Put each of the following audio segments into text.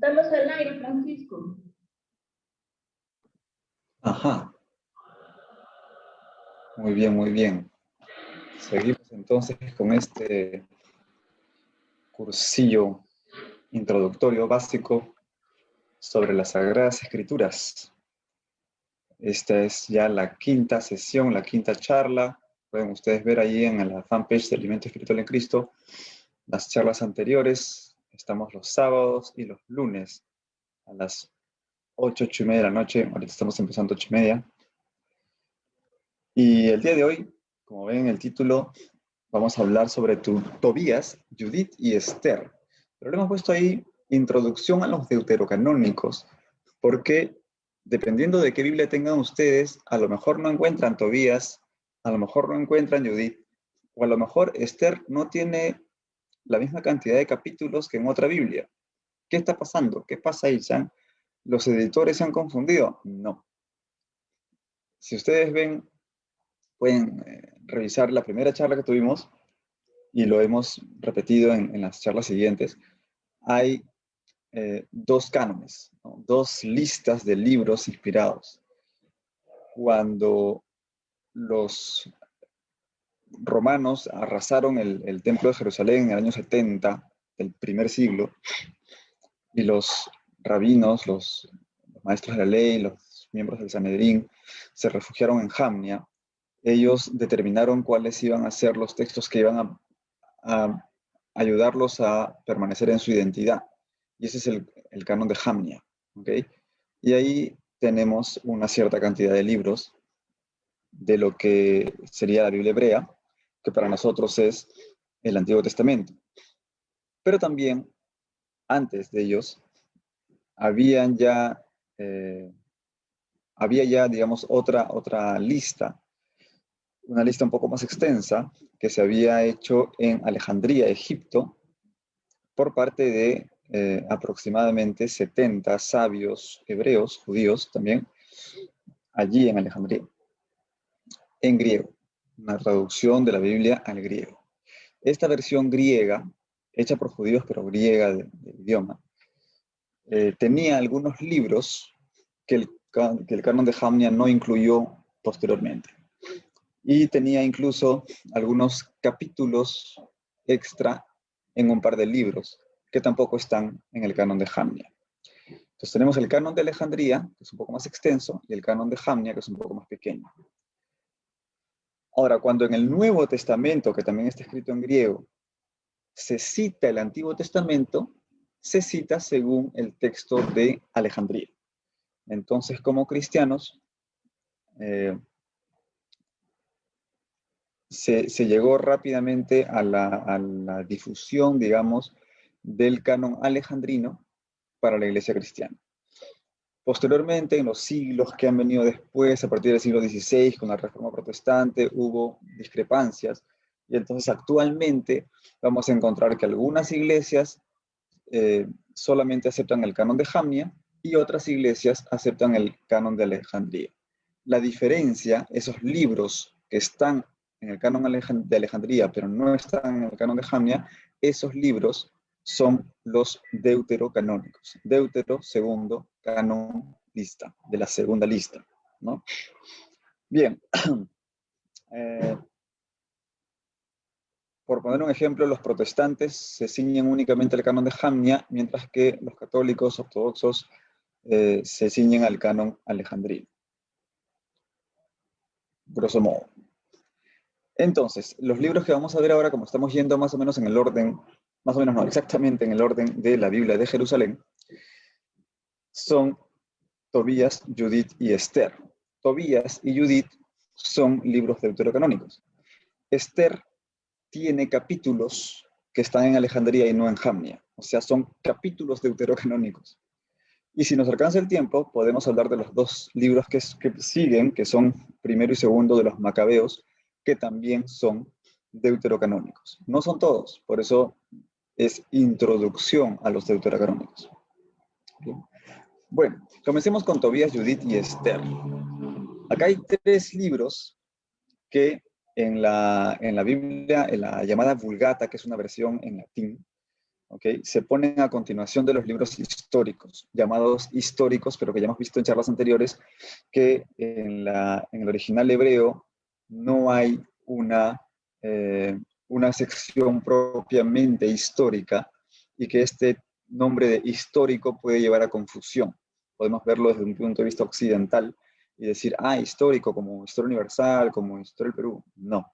Estamos al aire, Francisco. Ajá. Muy bien, muy bien. Seguimos entonces con este cursillo introductorio básico sobre las Sagradas Escrituras. Esta es ya la quinta sesión, la quinta charla. Pueden ustedes ver ahí en la fanpage de Alimento Espiritual en Cristo las charlas anteriores. Estamos los sábados y los lunes a las 8:30 de la noche. Ahorita estamos empezando 8:30. Y el día de hoy, como ven en el título, vamos a hablar sobre Tobías, Judith y Esther. Pero le hemos puesto ahí introducción a los deuterocanónicos, porque dependiendo de qué Biblia tengan ustedes, a lo mejor no encuentran Tobías, a lo mejor no encuentran Judith, o a lo mejor Esther no tiene la misma cantidad de capítulos que en otra Biblia. ¿Qué está pasando? ¿Qué pasa ahí? ¿Los editores se han confundido? No. Si ustedes ven, pueden revisar la primera charla que tuvimos y lo hemos repetido en las charlas siguientes. Hay dos cánones, ¿no? Dos listas de libros inspirados. Cuando los romanos arrasaron el templo de Jerusalén en el año 70 del primer siglo, y los rabinos, los maestros de la ley, los miembros del Sanedrín, se refugiaron en Jamnia, ellos determinaron cuáles iban a ser los textos que iban a ayudarlos a permanecer en su identidad. Y ese es el canon de Jamnia. ¿Okay? Y ahí tenemos una cierta cantidad de libros de lo que sería la Biblia hebrea, que para nosotros es el Antiguo Testamento. Pero también, antes de ellos, había ya, digamos, otra lista, una lista un poco más extensa, que se había hecho en Alejandría, Egipto, por parte de aproximadamente 70 sabios hebreos, judíos también, allí en Alejandría, en griego, una traducción de la Biblia al griego. Esta versión griega, hecha por judíos, pero griega del idioma, tenía algunos libros que el canon de Jamnia no incluyó posteriormente. Y tenía incluso algunos capítulos extra en un par de libros que tampoco están en el canon de Jamnia. Entonces tenemos el canon de Alejandría, que es un poco más extenso, y el canon de Jamnia, que es un poco más pequeño. Ahora, cuando en el Nuevo Testamento, que también está escrito en griego, se cita el Antiguo Testamento, se cita según el texto de Alejandría. Entonces, como cristianos, se llegó rápidamente a la difusión, digamos, del canon alejandrino para la iglesia cristiana. Posteriormente, en los siglos que han venido después, a partir del siglo XVI, con la Reforma Protestante, hubo discrepancias. Y entonces actualmente vamos a encontrar que algunas iglesias solamente aceptan el canon de Jamnia y otras iglesias aceptan el canon de Alejandría. La diferencia, esos libros que están en el canon de Alejandría, pero no están en el canon de Jamnia, esos libros son los deuterocanónicos. Deutero, segundo, canon, lista, de la segunda lista, ¿no? Bien. Por poner un ejemplo, los protestantes se ciñen únicamente al canon de Jamnia, mientras que los católicos ortodoxos se ciñen al canon alejandrino. Grosso modo. Entonces, los libros que vamos a ver ahora, como estamos yendo más o menos en el orden, más o menos no, exactamente en el orden de la Biblia de Jerusalén, son Tobías, Judith y Esther. Tobías y Judith son libros deuterocanónicos. Esther tiene capítulos que están en Alejandría y no en Jamnia. O sea, son capítulos deuterocanónicos. Y si nos alcanza el tiempo, podemos hablar de los dos libros que siguen, que son primero y segundo de los Macabeos, que también son deuterocanónicos. No son todos, por eso es introducción a los deuterocanónicos. ¿Bien? Bueno, comencemos con Tobías, Judith y Esther. Acá hay tres libros que en la Biblia, en la llamada Vulgata, que es una versión en latín, ¿ok? Se ponen a continuación de los libros históricos, llamados históricos, pero que ya hemos visto en charlas anteriores, que en el original hebreo no hay una sección propiamente histórica y que este nombre de histórico puede llevar a confusión. Podemos verlo desde un punto de vista occidental y decir, histórico, como Historia Universal, como Historia del Perú. No.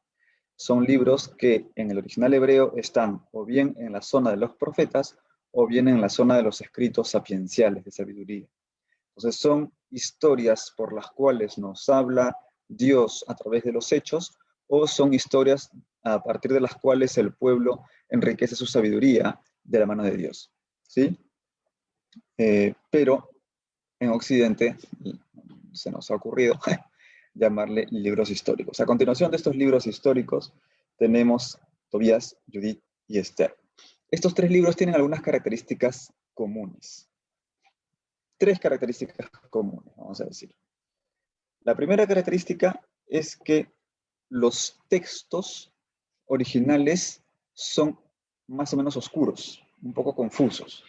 Son libros que en el original hebreo están o bien en la zona de los profetas o bien en la zona de los escritos sapienciales de sabiduría. Entonces son historias por las cuales nos habla Dios a través de los hechos, o son historias a partir de las cuales el pueblo enriquece su sabiduría de la mano de Dios. ¿Sí? Pero en Occidente se nos ha ocurrido llamarle libros históricos. A continuación de estos libros históricos tenemos Tobías, Judith y Esther. Estos tres libros tienen algunas características comunes. Tres características comunes, vamos a decir. La primera característica es que los textos originales son más o menos oscuros, un poco confusos,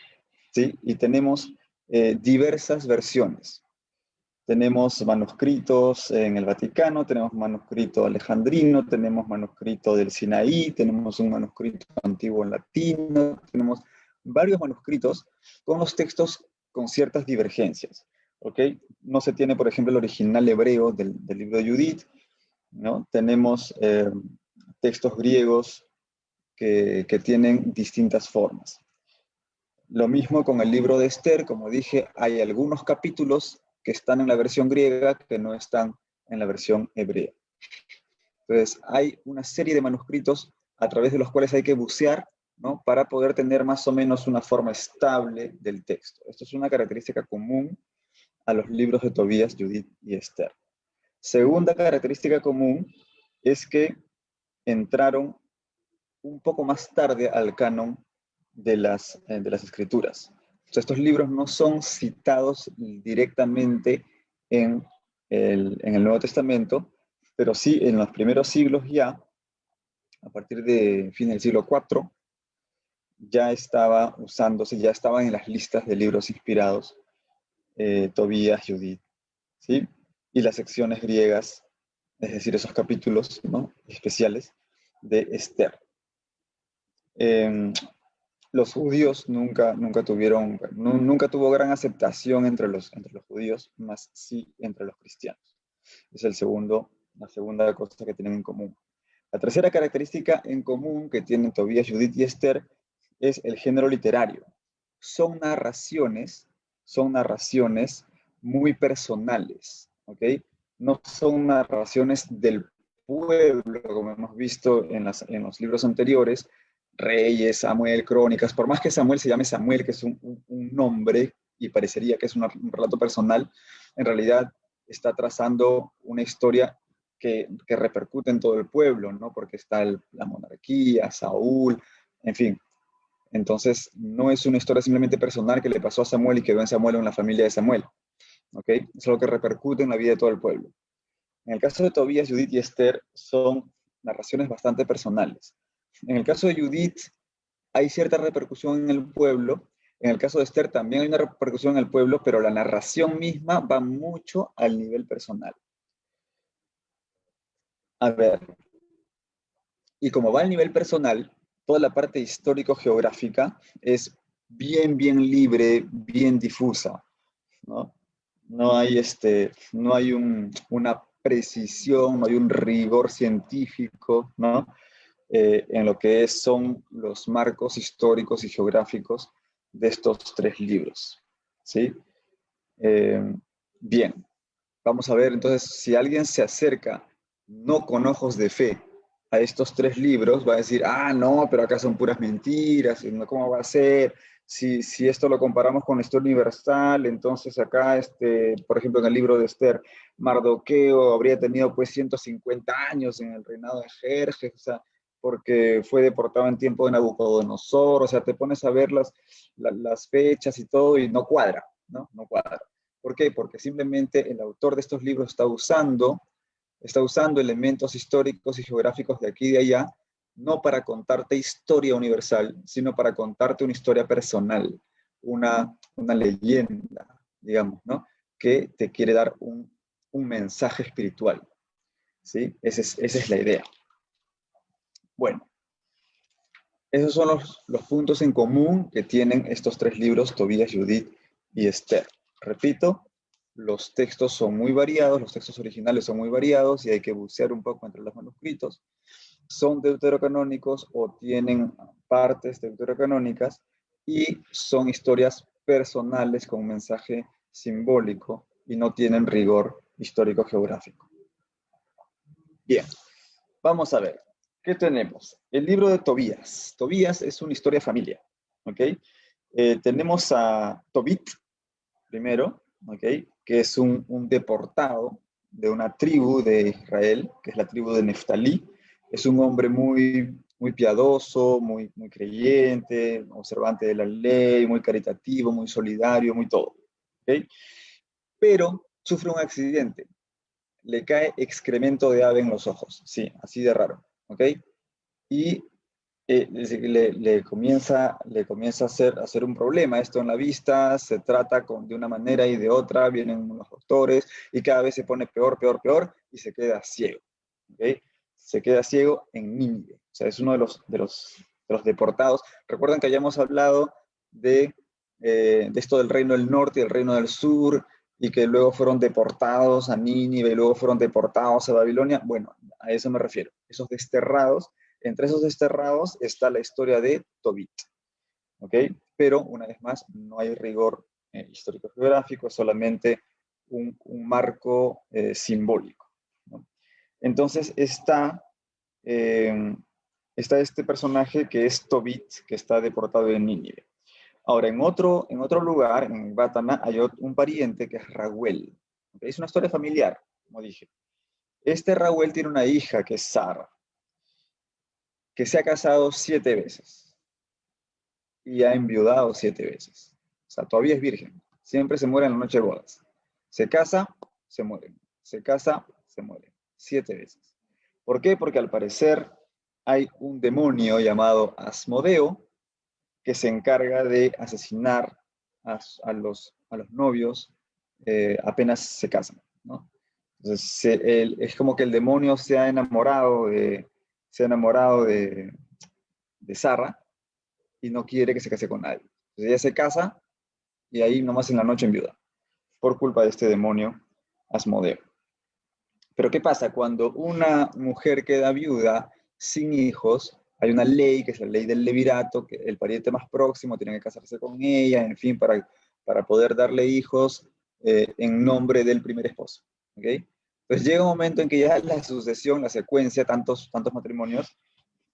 ¿sí? Y tenemos diversas versiones. Tenemos manuscritos en el Vaticano, tenemos manuscrito alejandrino, tenemos manuscrito del Sinaí, tenemos un manuscrito antiguo en latino, tenemos varios manuscritos con los textos con ciertas divergencias. ¿Ok? No se tiene, por ejemplo, el original hebreo del libro de Judith, ¿no? Tenemos textos griegos que tienen distintas formas. Lo mismo con el libro de Esther, como dije, hay algunos capítulos que están en la versión griega que no están en la versión hebrea. Entonces, hay una serie de manuscritos a través de los cuales hay que bucear, ¿no? Para poder tener más o menos una forma estable del texto. Esto es una característica común a los libros de Tobías, Judith y Esther. Segunda característica común es que entraron un poco más tarde al canon de las escrituras. O sea, estos libros no son citados directamente en el Nuevo Testamento, pero sí en los primeros siglos ya, a partir de fin del siglo IV, ya estaba usándose, ya estaban en las listas de libros inspirados Tobías, Judith, ¿sí? Y las secciones griegas, es decir, esos capítulos, ¿no? Especiales de Esther. Los judíos nunca tuvo gran aceptación entre los judíos, más sí entre los cristianos. Es la segunda cosa que tienen en común. La tercera característica en común que tienen Tobías, Judith y Esther es el género literario. Son narraciones muy personales, ¿ok? No son narraciones del pueblo, como hemos visto en los libros anteriores, Reyes, Samuel, Crónicas. Por más que Samuel se llame Samuel, que es un nombre y parecería que es un relato personal, en realidad está trazando una historia que repercute en todo el pueblo, ¿no? Porque está la monarquía, Saúl, en fin. Entonces, no es una historia simplemente personal que le pasó a Samuel y quedó en Samuel o en la familia de Samuel, ¿ok? Es algo que repercute en la vida de todo el pueblo. En el caso de Tobías, Judith y Esther son narraciones bastante personales. En el caso de Judith hay cierta repercusión en el pueblo. En el caso de Esther también hay una repercusión en el pueblo, pero la narración misma va mucho al nivel personal. A ver, y como va al nivel personal, toda la parte histórico-geográfica es bien libre, bien difusa, ¿no? No hay, una precisión, no hay un rigor científico, ¿no? En lo que son los marcos históricos y geográficos de estos tres libros, ¿sí? Bien, vamos a ver entonces, si alguien se acerca no con ojos de fe a estos tres libros, va a decir, no, pero acá son puras mentiras, ¿cómo va a ser? Si esto lo comparamos con la historia universal, entonces acá, por ejemplo, en el libro de Esther, Mardoqueo habría tenido pues 150 años en el reinado de Jerjes, o sea, porque fue deportado en tiempo de Nabucodonosor, o sea, te pones a ver las fechas y todo y no cuadra, ¿no? No cuadra. ¿Por qué? Porque simplemente el autor de estos libros está usando elementos históricos y geográficos de aquí y de allá, no para contarte historia universal, sino para contarte una historia personal, una leyenda, digamos, ¿no? Que te quiere dar un mensaje espiritual, ¿sí? Esa es la idea. Bueno, esos son los puntos en común que tienen estos tres libros, Tobías, Judith y Esther. Repito, los textos son muy variados, los textos originales son muy variados y hay que bucear un poco entre los manuscritos. Son deuterocanónicos o tienen partes deuterocanónicas y son historias personales con un mensaje simbólico y no tienen rigor histórico-geográfico. Bien, vamos a ver. ¿Qué tenemos? El libro de Tobías. Tobías es una historia de familia, ¿ok? Tenemos a Tobit, primero, ¿ok? Que es un deportado de una tribu de Israel, que es la tribu de Neftalí. Es un hombre muy piadoso, muy creyente, observante de la ley, muy caritativo, muy solidario, muy todo, ¿ok? Pero sufre un accidente. Le cae excremento de ave en los ojos, sí, así de raro, ¿ok? Y le comienza a hacer un problema esto en la vista, se trata de una manera y de otra, vienen los doctores y cada vez se pone peor, peor, peor y se queda ciego. ¿Okay? Se queda ciego en Nínive. O sea, es uno de los deportados. Recuerdan que hayamos hablado de esto del reino del norte y el reino del sur y que luego fueron deportados a Nínive y luego fueron deportados a Babilonia. Bueno, a eso me refiero. Esos desterrados. Entre esos desterrados está la historia de Tobit, ¿ok? Pero, una vez más, no hay rigor histórico-geográfico, es solamente un marco simbólico, ¿no? Entonces está este personaje que es Tobit, que está deportado en Nínive. Ahora, en otro lugar, en Batana, hay un pariente que es Raguel. ¿Okay? Es una historia familiar, como dije. Este Raguel tiene una hija que es Sara, que se ha casado 7 veces y ha enviudado 7 veces. O sea, todavía es virgen. Siempre se muere en la noche de bodas. Se casa, se muere. Se casa, se muere. 7 veces. ¿Por qué? Porque al parecer hay un demonio llamado Asmodeo que se encarga de asesinar a los novios apenas se casan, ¿no? Entonces, es como que el demonio se ha enamorado de Sarra y no quiere que se case con nadie. Entonces ella se casa y ahí nomás en la noche enviuda, por culpa de este demonio Asmodeo. Pero ¿qué pasa? Cuando una mujer queda viuda sin hijos, hay una ley que es la ley del levirato, que el pariente más próximo tiene que casarse con ella, en fin, para poder darle hijos en nombre del primer esposo. ¿Okay? Entonces llega un momento en que ya la sucesión, la secuencia, tantos matrimonios,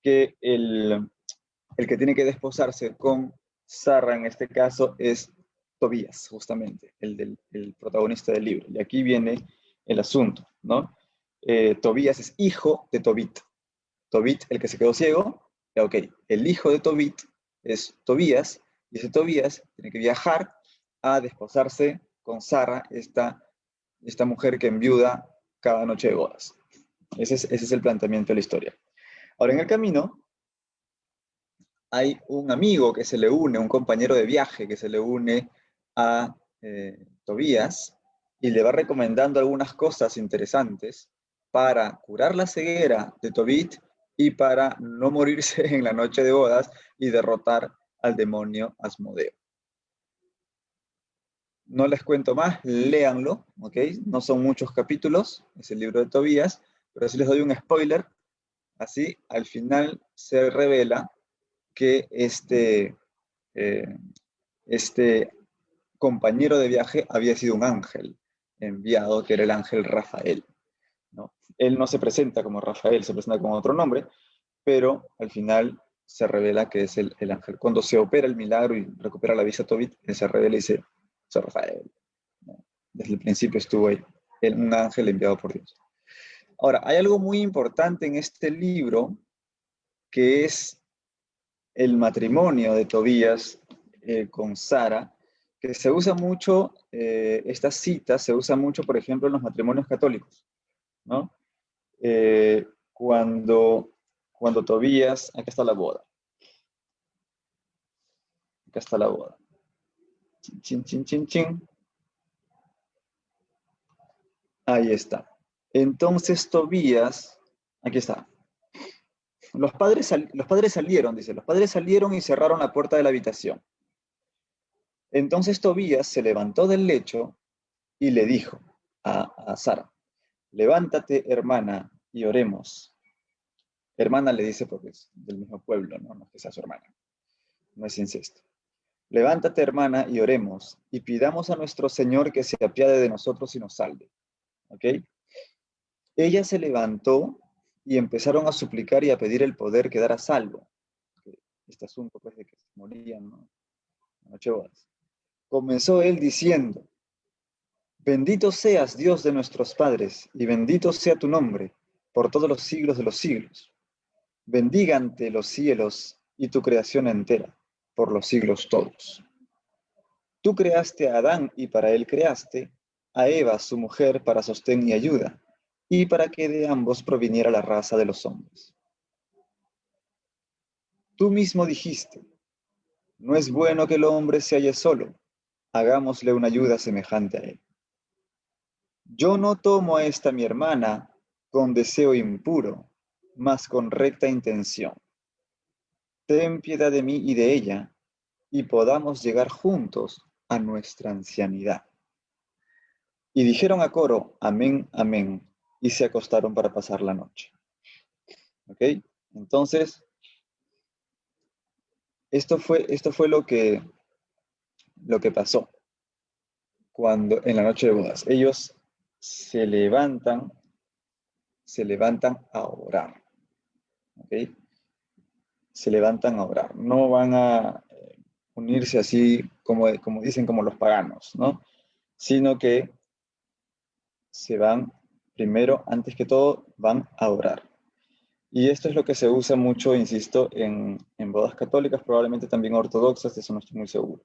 que el que tiene que desposarse con Sarra en este caso es Tobías, justamente, el protagonista del libro. Y aquí viene el asunto, ¿no? Tobías es hijo de Tobit. Tobit, el que se quedó ciego, ok, el hijo de Tobit es Tobías, y ese Tobías tiene que viajar a desposarse con Sarra, esta mujer que enviuda cada noche de bodas. Ese es el planteamiento de la historia. Ahora, en el camino, hay un amigo que se le une, un compañero de viaje que se le une a Tobías y le va recomendando algunas cosas interesantes para curar la ceguera de Tobit y para no morirse en la noche de bodas y derrotar al demonio Asmodeo. No les cuento más, léanlo, ¿ok? No son muchos capítulos, es el libro de Tobías, pero sí les doy un spoiler. Así, al final se revela que este compañero de viaje había sido un ángel enviado, que era el ángel Rafael, ¿no? Él no se presenta como Rafael, se presenta con otro nombre, pero al final se revela que es el ángel. Cuando se opera el milagro y recupera la vista a Tobit, él se revela y dice, soy Rafael, ¿no? Desde el principio estuvo ahí, un ángel enviado por Dios. Ahora, hay algo muy importante en este libro, que es el matrimonio de Tobías con Sara, que se usa mucho, esta cita se usa mucho, por ejemplo, en los matrimonios católicos, ¿no? Cuando cuando Tobías, acá está la boda. Acá está la boda. Chin, chin, chin, chin, chin. Ahí está. Entonces Tobías, aquí está. Los padres salieron, dice, los padres salieron y cerraron la puerta de la habitación. Entonces Tobías se levantó del lecho y le dijo a Sara, levántate, hermana, y oremos. Hermana le dice porque es del mismo pueblo, ¿no? No es que sea su hermana, no es incesto. Levántate, hermana, y oremos, y pidamos a nuestro Señor que se apiade de nosotros y nos salve. ¿Ok? Ella se levantó y empezaron a suplicar y a pedir el poder quedar a salvo. Este asunto, pues, de que se morían, ¿no? Noche bodas. Comenzó él diciendo, bendito seas, Dios de nuestros padres, y bendito sea tu nombre, por todos los siglos de los siglos. Bendígante los cielos y tu creación entera, por los siglos todos. Tú creaste a Adán y para él creaste a Eva, su mujer, para sostén y ayuda, y para que de ambos proviniera la raza de los hombres. Tú mismo dijiste, no es bueno que el hombre se halle solo, hagámosle una ayuda semejante a él. Yo no tomo a esta mi hermana con deseo impuro, mas con recta intención. Ten piedad de mí y de ella, y podamos llegar juntos a nuestra ancianidad. Y dijeron a coro, amén, amén, y se acostaron para pasar la noche. ¿Ok? Entonces, esto fue lo que pasó cuando en la noche de bodas. Ellos se levantan a orar. ¿Ok? Se levantan a orar. No van a unirse así como dicen como los paganos, ¿no? Sino que se van primero, antes que todo, van a orar. Y esto es lo que se usa mucho, insisto, en bodas católicas, probablemente también ortodoxas, de eso no estoy muy seguro.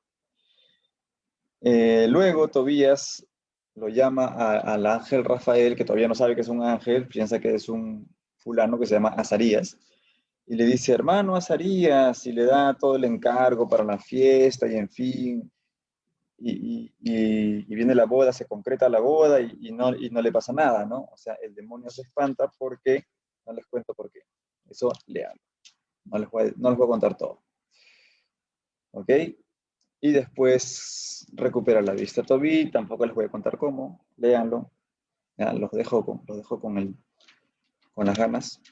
Luego Tobías lo llama al ángel Rafael, que todavía no sabe que es un ángel, piensa que es un fulano que se llama Azarías, y le dice, hermano Azarías, y le da todo el encargo para la fiesta, y en fin, y viene la boda, se concreta la boda, y no le pasa nada, ¿no? O sea, el demonio se espanta porque, no les cuento por qué, eso lean, no les voy a contar todo, ¿ok? Y después recupera la vista Tobí, tampoco les voy a contar cómo, léanlo, ya, los dejo con las ganas.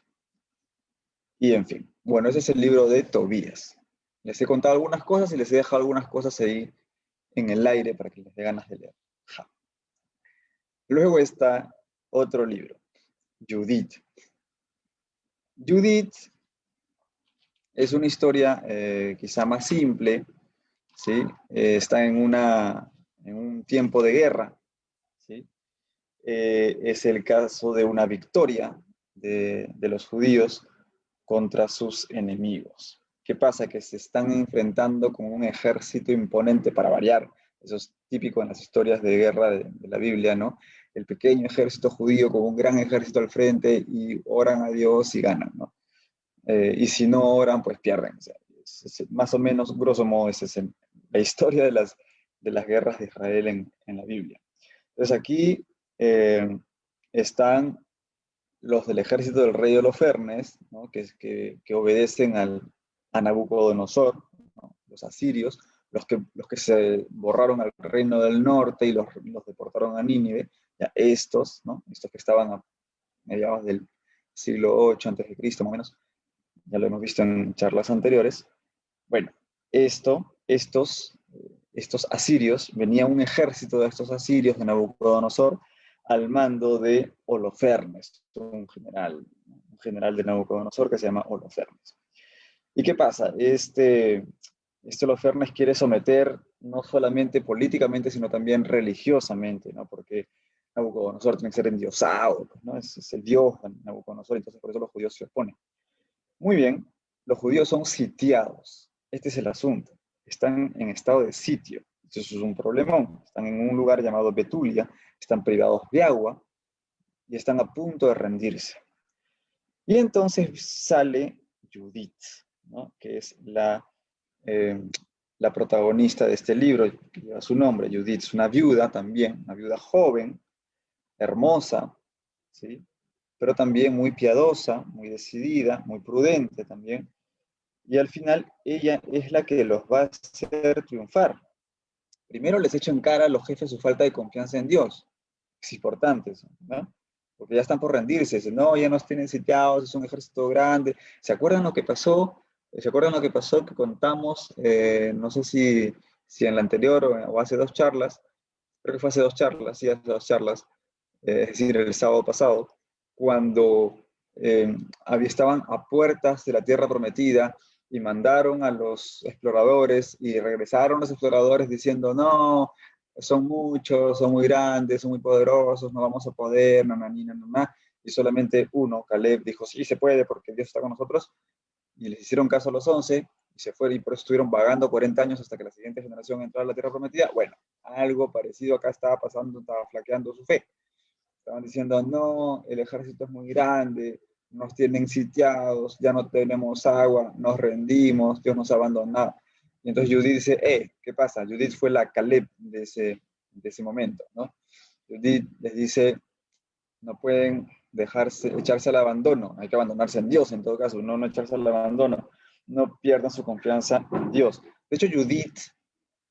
Y en fin, bueno, ese es el libro de Tobías. Les he contado algunas cosas y les he dejado algunas cosas ahí en el aire para que les dé ganas de leer. Ja. Luego está otro libro, Judith. Judith es una historia quizá más simple, ¿sí? Está en un tiempo de guerra, ¿sí? Es el caso de una victoria de los judíos contra sus enemigos. ¿Qué pasa? Que se están enfrentando con un ejército imponente para variar. Eso es típico en las historias de guerra de la Biblia, ¿no? El pequeño ejército judío con un gran ejército al frente y oran a Dios y ganan, ¿no? Y si no oran, pues pierden. O sea, más o menos, grosso modo, esa es la historia de las guerras de Israel en la Biblia. Entonces aquí están los del ejército del rey Holofernes, ¿no? que obedecen a Nabucodonosor, ¿no? Los asirios, los que se borraron al reino del norte y los deportaron a Nínive, ya estos, ¿no? Estos que estaban a mediados del siglo 8 a.C., más o menos, ya lo hemos visto en charlas anteriores. Bueno, estos asirios, venía un ejército de estos asirios de Nabucodonosor al mando de Holofernes, un general de Nabucodonosor que se llama Holofernes. ¿Y qué pasa? Este Holofernes quiere someter no solamente políticamente, sino también religiosamente, ¿no? Porque Nabucodonosor tiene que ser endiosado, ¿no? Es el dios Nabucodonosor, entonces por eso los judíos se oponen. Muy bien, los judíos son sitiados. Este es el asunto. Están en estado de sitio. Eso es un problemón. Están en un lugar llamado Betulia, están privados de agua y están a punto de rendirse. Y entonces sale Judith, ¿no? Que es eh, la protagonista de este libro, que lleva su nombre. Judith es una viuda también, una viuda joven, hermosa, ¿sí? Pero también muy piadosa, muy decidida, muy prudente también. Y al final ella es la que los va a hacer triunfar. Primero les echa en cara a los jefes su falta de confianza en Dios. Es importante eso, ¿no? Porque ya están por rendirse. Dicen, no, ya nos tienen sitiados, es un ejército grande. ¿Se acuerdan lo que pasó? ¿Se acuerdan lo que pasó que contamos? No sé si en la anterior o hace dos charlas, creo que fue hace dos charlas, sí, hace dos charlas, es decir, el sábado pasado, cuando estaban a puertas de la tierra prometida y mandaron a los exploradores y regresaron los exploradores diciendo, no, son muchos, son muy grandes, son muy poderosos, no vamos a poder, y solamente uno, Caleb, dijo, sí, se puede porque Dios está con nosotros, y les hicieron caso a los 11, y se fueron, y por eso estuvieron vagando 40 años hasta que la siguiente generación entrara a la tierra prometida. Bueno, algo parecido acá estaba pasando, estaba flaqueando su fe. Estaban diciendo, no, el ejército es muy grande, nos tienen sitiados, ya no tenemos agua, nos rendimos, Dios nos ha abandonado. Y entonces Judith dice, ¿qué pasa? Judith fue la Caleb de ese momento, ¿no? Judith les dice, no pueden echarse al abandono, hay que abandonarse en Dios en todo caso, no echarse al abandono, no pierdan su confianza en Dios. De hecho, Judith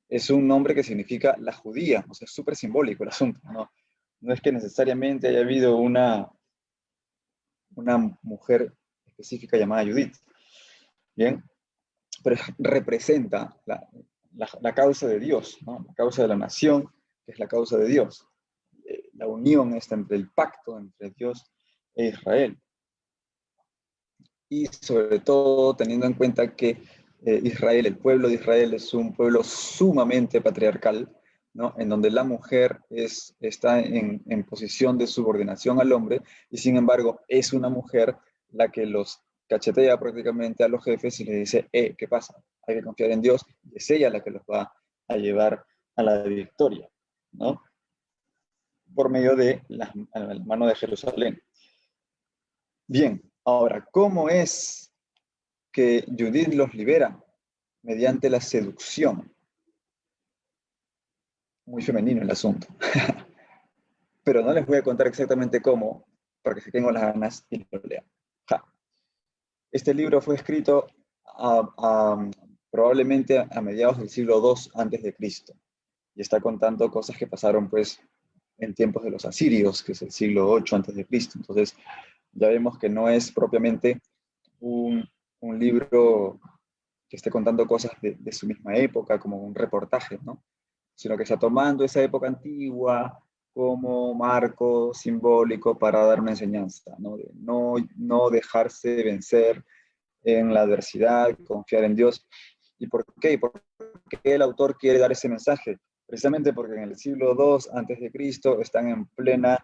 es un nombre que significa la judía, o sea, es súper simbólico el asunto, ¿no? No es que necesariamente haya habido una mujer específica llamada Judith, ¿bien? Pero representa la causa de Dios, ¿no? La causa de la nación, que es la causa de Dios. La unión está entre el pacto entre Dios e Israel. Y sobre todo teniendo en cuenta que Israel, el pueblo de Israel es un pueblo sumamente patriarcal, ¿no? En donde la mujer está en posición de subordinación al hombre y sin embargo es una mujer la que los cachetea prácticamente a los jefes y les dice, ¿qué pasa? Hay que confiar en Dios y es ella la que los va a llevar a la victoria, ¿no? Por medio de la mano de Jerusalén. Bien, ahora, ¿cómo es que Judith los libera? Mediante la seducción. Muy femenino el asunto. Pero no les voy a contar exactamente cómo, para que se tengan las ganas y lo lean. Este libro fue escrito probablemente a mediados del siglo II antes de Cristo y está contando cosas que pasaron pues en tiempos de los asirios, que es el siglo VIII antes de Cristo. Entonces ya vemos que no es propiamente un libro que esté contando cosas de su misma época, como un reportaje, ¿no? Sino que está tomando esa época antigua como marco simbólico para dar una enseñanza, ¿no? De no dejarse vencer en la adversidad, confiar en Dios. ¿Y por qué? ¿Por qué el autor quiere dar ese mensaje? Precisamente porque en el siglo II antes de Cristo están en pleno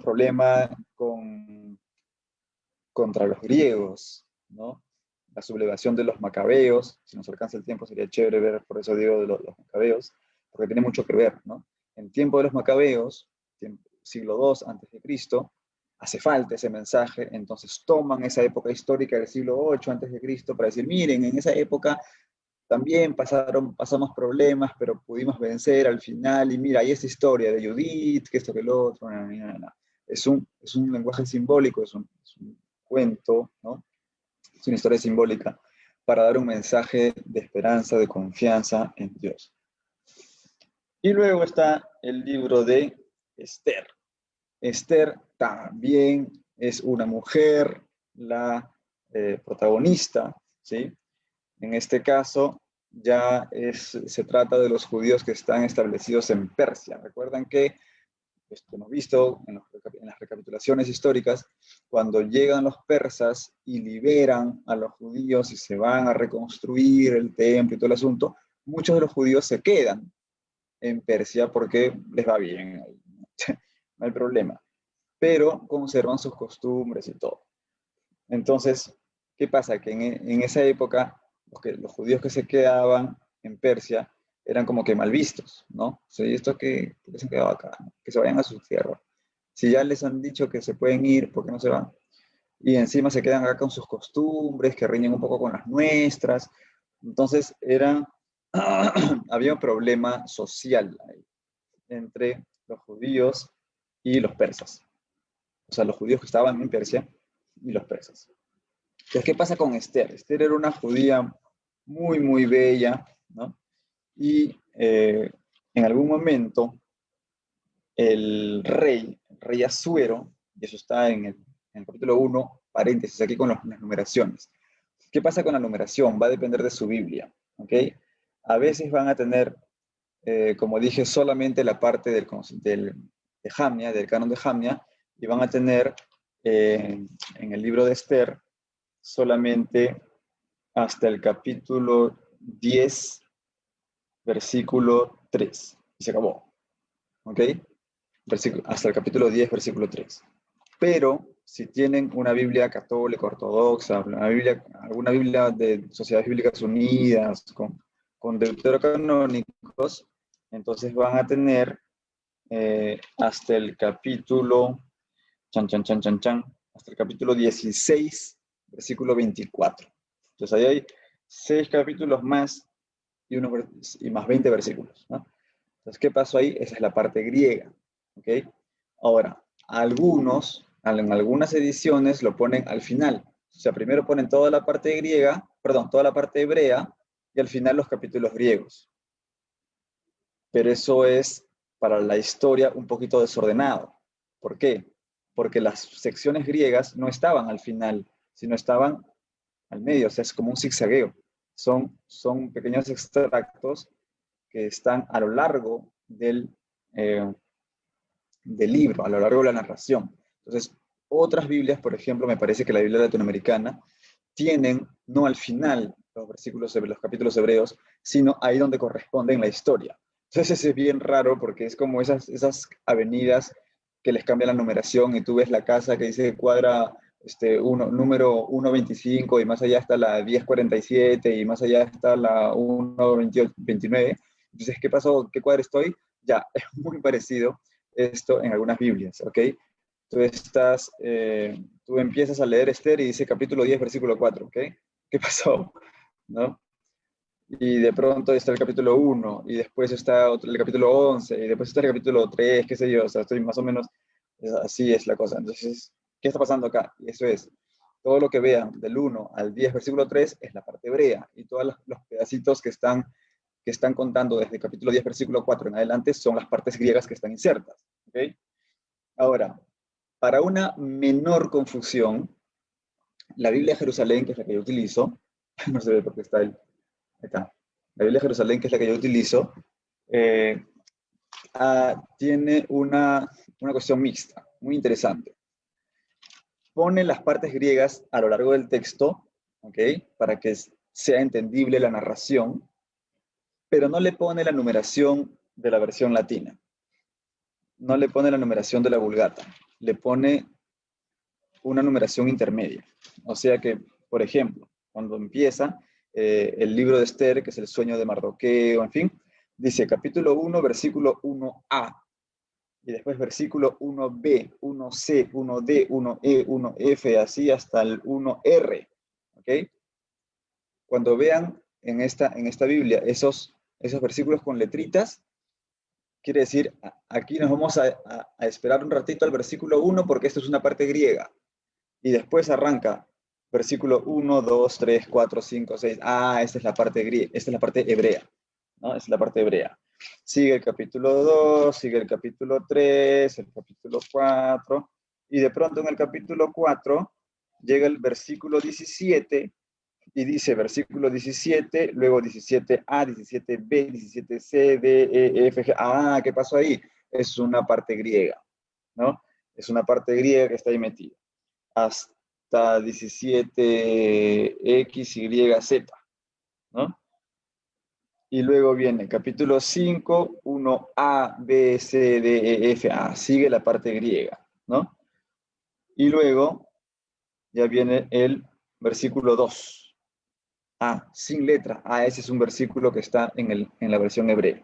problema contra los griegos, ¿no? La sublevación de los macabeos, si nos alcanza el tiempo sería chévere ver, por eso digo de los macabeos, porque tiene mucho que ver, ¿no? En tiempo de los macabeos, siglo II antes de Cristo, hace falta ese mensaje, entonces toman esa época histórica del siglo VIII antes de Cristo para decir, miren, en esa época también pasamos problemas, pero pudimos vencer al final, y mira, hay esta historia de Judith, que esto, que lo otro, Es un lenguaje simbólico, es un cuento, ¿no? Es una historia simbólica para dar un mensaje de esperanza, de confianza en Dios. Y luego está el libro de Esther. Esther también es una mujer, la protagonista, ¿sí? En este caso ya se trata de los judíos que están establecidos en Persia. Recuerdan que hemos visto en las recapitulaciones históricas, cuando llegan los persas y liberan a los judíos y se van a reconstruir el templo y todo el asunto, muchos de los judíos se quedan en Persia porque les va bien, no hay problema, pero conservan sus costumbres y todo. Entonces, ¿qué pasa? Que en esa época los judíos que se quedaban en Persia eran como que mal vistos, ¿no? Sí, esto que se han quedado acá, ¿no? Que se vayan a su tierra. Si ya les han dicho que se pueden ir, ¿por qué no se van? y encima se quedan acá con sus costumbres que riñen un poco con las nuestras. Entonces había un problema social ahí, entre los judíos y los persas. O sea, los judíos que estaban en Persia y los persas. Entonces, ¿qué pasa con Esther? Esther era una judía muy, muy bella, ¿no? Y en algún momento el rey Asuero, y eso está en el capítulo 1, paréntesis, aquí con las numeraciones. ¿Qué pasa con la numeración? Va a depender de su Biblia, ¿ok? A veces van a tener, como dije, solamente la parte de Jamnia, del canon de Jamnia, y van a tener en el libro de Esther solamente hasta el capítulo 10, versículo 3. Y se acabó, ¿ok? Hasta el capítulo 10, versículo 3. Pero si tienen una Biblia católica, ortodoxa, alguna Biblia de Sociedades Bíblicas Unidas, con deuterocanónicos, entonces van a tener hasta el capítulo, hasta el capítulo 16, versículo 24. Entonces ahí hay 6 capítulos más y más 20 versículos, ¿no? Entonces, ¿qué pasó ahí? Esa es la parte griega, ¿ok? Ahora, en algunas ediciones lo ponen al final. O sea, primero ponen toda la parte griega, perdón, toda la parte hebrea, y al final los capítulos griegos. Pero eso es, para la historia, un poquito desordenado. ¿Por qué? Porque las secciones griegas no estaban al final, sino estaban al medio, o sea, es como un zigzagueo. Son pequeños extractos que están a lo largo del libro, a lo largo de la narración. Entonces, otras Biblias, por ejemplo, me parece que la Biblia latinoamericana, tienen no al final los capítulos hebreos, sino ahí donde corresponden la historia. Entonces es bien raro porque es como esas avenidas que les cambian la numeración y tú ves la casa que dice cuadra número 125 y más allá está la 1047 y más allá está la 129. Entonces, ¿qué pasó? ¿Qué cuadra estoy? Ya, es muy parecido esto en algunas Biblias, ¿ok? Tú empiezas a leer Esther y dice capítulo 10, versículo 4, ¿ok? ¿Qué pasó? ¿No? Y de pronto está el capítulo 1, y después está el capítulo 11, y después está el capítulo 3, qué sé yo, o sea, estoy más o menos, así es la cosa. Entonces, ¿qué está pasando acá? Y eso es, todo lo que vean del 1 al 10, versículo 3, es la parte hebrea, y todos los pedacitos que están contando desde el capítulo 10, versículo 4 en adelante, son las partes griegas que están insertas, ¿ok? Ahora, para una menor confusión, la Biblia de Jerusalén, que es la que yo utilizo, no se ve porque está ahí está. La Biblia de Jerusalén, que es la que yo utilizo, tiene una cuestión mixta, muy interesante. Pone las partes griegas a lo largo del texto, ¿ok? Para que sea entendible la narración, pero no le pone la numeración de la versión latina. No le pone la numeración de la Vulgata. Le pone una numeración intermedia. O sea que, por ejemplo, cuando empieza el libro de Esther, que es el sueño de Mardoqueo, en fin, dice capítulo 1, versículo 1a, y después versículo 1b, 1c, 1d, 1e, 1f, así hasta el 1r, ¿ok? Cuando vean en esta Biblia esos versículos con letritas, quiere decir, aquí nos vamos a esperar un ratito al versículo 1 porque esto es una parte griega. Y después arranca versículo 1, 2, 3, 4, 5, 6. Esta es la parte griega, esta es la parte hebrea, ¿no? Esta es la parte hebrea. Sigue el capítulo 2, sigue el capítulo 3, el capítulo 4, y de pronto en el capítulo 4 llega el versículo 17 y dice versículo 17, luego 17a, 17b, 17c, d, e, f, g. ¿Qué pasó ahí? Es una parte griega, ¿no? Es una parte griega que está ahí metida. Hasta 17X, Y, Z, ¿no? Y luego viene capítulo 5, 1A, B, C, D, E, F, A. Sigue la parte griega, ¿no? Y luego ya viene el versículo 2. Sin letra. Ese es un versículo que está en la versión hebrea.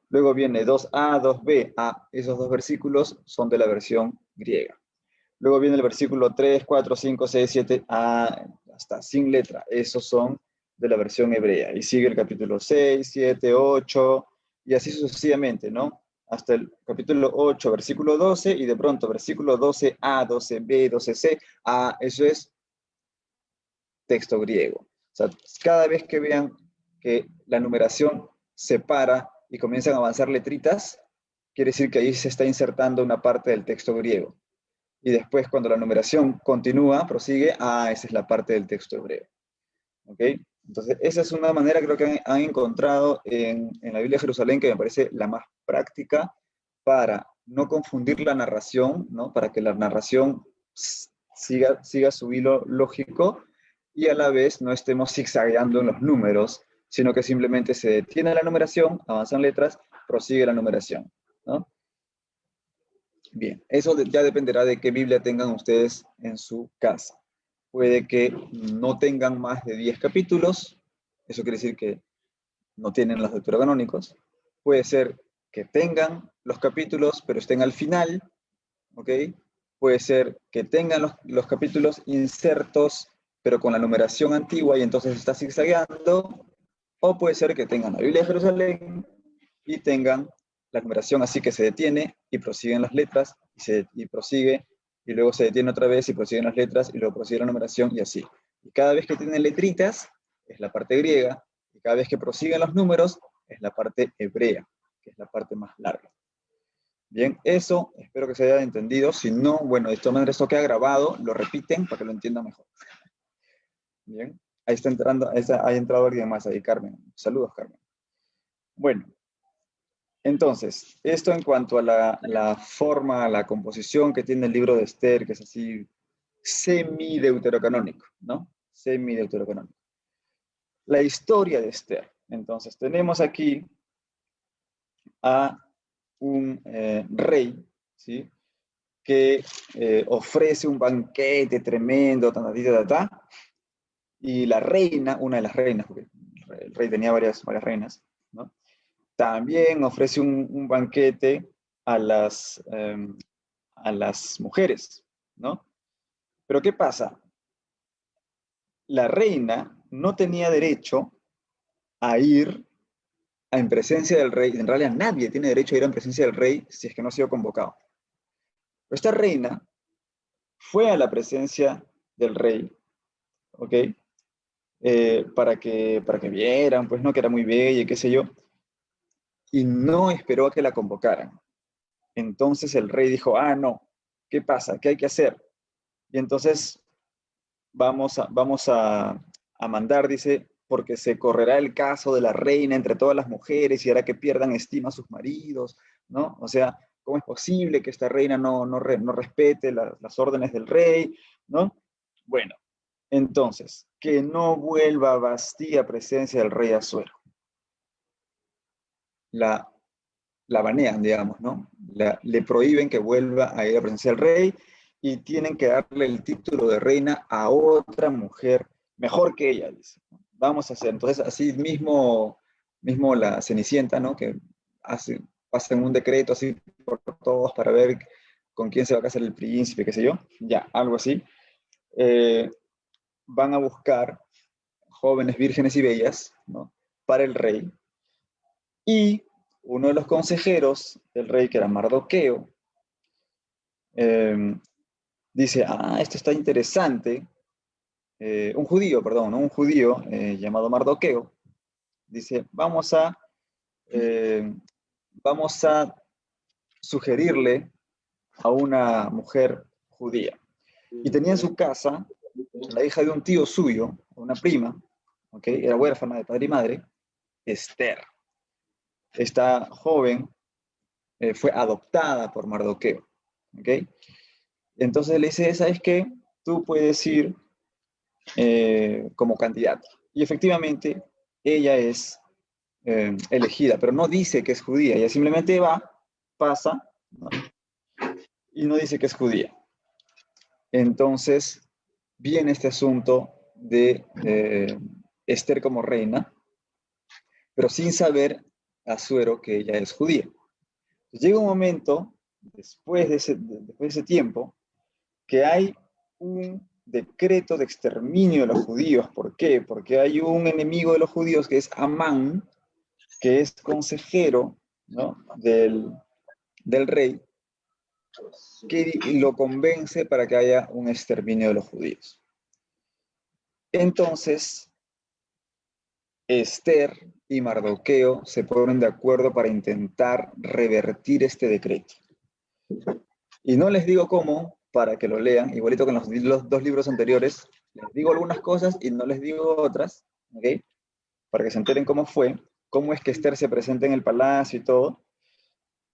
Luego viene 2A, 2B. Esos dos versículos son de la versión griega. Luego viene el versículo 3, 4, 5, 6, 7, hasta sin letra. Esos son de la versión hebrea. Y sigue el capítulo 6, 7, 8, y así sucesivamente, ¿no? Hasta el capítulo 8, versículo 12, y de pronto versículo 12a, 12b, 12c, eso es texto griego. O sea, cada vez que vean que la numeración se para y comienzan a avanzar letritas, quiere decir que ahí se está insertando una parte del texto griego. Y después, cuando la numeración continúa, prosigue, esa es la parte del texto hebreo. ¿Ok? Entonces, esa es una manera, creo que han encontrado en la Biblia de Jerusalén, que me parece la más práctica para no confundir la narración, ¿no? Para que la narración siga su hilo lógico y a la vez no estemos zigzagueando en los números, sino que simplemente se detiene la numeración, avanzan letras, prosigue la numeración, ¿no? Bien, eso ya dependerá de qué Biblia tengan ustedes en su casa. Puede que no tengan más de 10 capítulos, eso quiere decir que no tienen los deuterocanónicos. Puede ser que tengan los capítulos, pero estén al final, ¿ok? Puede ser que tengan los capítulos insertos, pero con la numeración antigua y entonces está zigzagueando, o puede ser que tengan la Biblia de Jerusalén y tengan la numeración así que se detiene y prosiguen las letras y prosigue y luego se detiene otra vez y prosiguen las letras y luego prosigue la numeración y así. Y cada vez que tienen letritas es la parte griega y cada vez que prosiguen los números es la parte hebrea, que es la parte más larga. Bien, eso espero que se haya entendido. Si no, bueno, de esta manera esto queda grabado, lo repiten para que lo entiendan mejor. Bien, ahí está entrando, ha entrado alguien más ahí, Carmen. Saludos, Carmen. Bueno, entonces, esto en cuanto a la forma, la composición que tiene el libro de Esther, que es así semi-deuterocanónico, ¿no? Semi-deuterocanónico. La historia de Esther. Entonces, tenemos aquí a un rey, ¿sí? Que ofrece un banquete tremendo, y la reina, una de las reinas, porque el rey tenía varias reinas, ¿no? También ofrece un banquete a las mujeres, ¿no? Pero ¿qué pasa? La reina no tenía derecho a ir en presencia del rey. En realidad nadie tiene derecho a ir en presencia del rey si es que no ha sido convocado. Pero esta reina fue a la presencia del rey, ¿ok? Para que vieran, pues no, que era muy bella y qué sé yo, y no esperó a que la convocaran. Entonces el rey dijo, no, ¿qué pasa? ¿Qué hay que hacer? Y entonces vamos a mandar, dice, porque se correrá el caso de la reina entre todas las mujeres y hará que pierdan estima a sus maridos, ¿no? O sea, ¿cómo es posible que esta reina no respete las órdenes del rey, ¿no? Bueno, entonces, que no vuelva Bastía a presencia del rey Asuero. La banean, digamos, ¿no? Le prohíben que vuelva a ir a presencia del rey y tienen que darle el título de reina a otra mujer mejor que ella, dice. Vamos a hacer, entonces así mismo la Cenicienta, ¿no? Que hacen un decreto así por todos para ver con quién se va a casar el príncipe, qué sé yo, ya, algo así. Van a buscar jóvenes vírgenes y bellas, ¿no? Para el rey. Y uno de los consejeros del rey, que era Mardoqueo, dice, esto está interesante. Un judío, perdón, ¿no? Un judío llamado Mardoqueo, dice, vamos a sugerirle a una mujer judía. Y tenía en su casa la hija de un tío suyo, una prima, ¿okay? Era huérfana de padre y madre, Esther. Esta joven fue adoptada por Mardoqueo, ¿ok? Entonces le dice, ¿sabes qué? Tú puedes ir como candidata. Y efectivamente, ella es elegida, pero no dice que es judía, ella simplemente pasa, ¿no? Y no dice que es judía. Entonces, viene este asunto de Esther como reina, pero sin saber Asuero que ella es judía. Llega un momento, después de ese tiempo, que hay un decreto de exterminio de los judíos. ¿Por qué? Porque hay un enemigo de los judíos que es Amán, que es consejero, ¿no?, del rey, que lo convence para que haya un exterminio de los judíos. Entonces, Esther y Mardoqueo se ponen de acuerdo para intentar revertir este decreto. Y no les digo cómo, para que lo lean, igualito que en los dos libros anteriores, les digo algunas cosas y no les digo otras, ¿ok? Para que se enteren cómo fue, cómo es que Esther se presenta en el palacio y todo,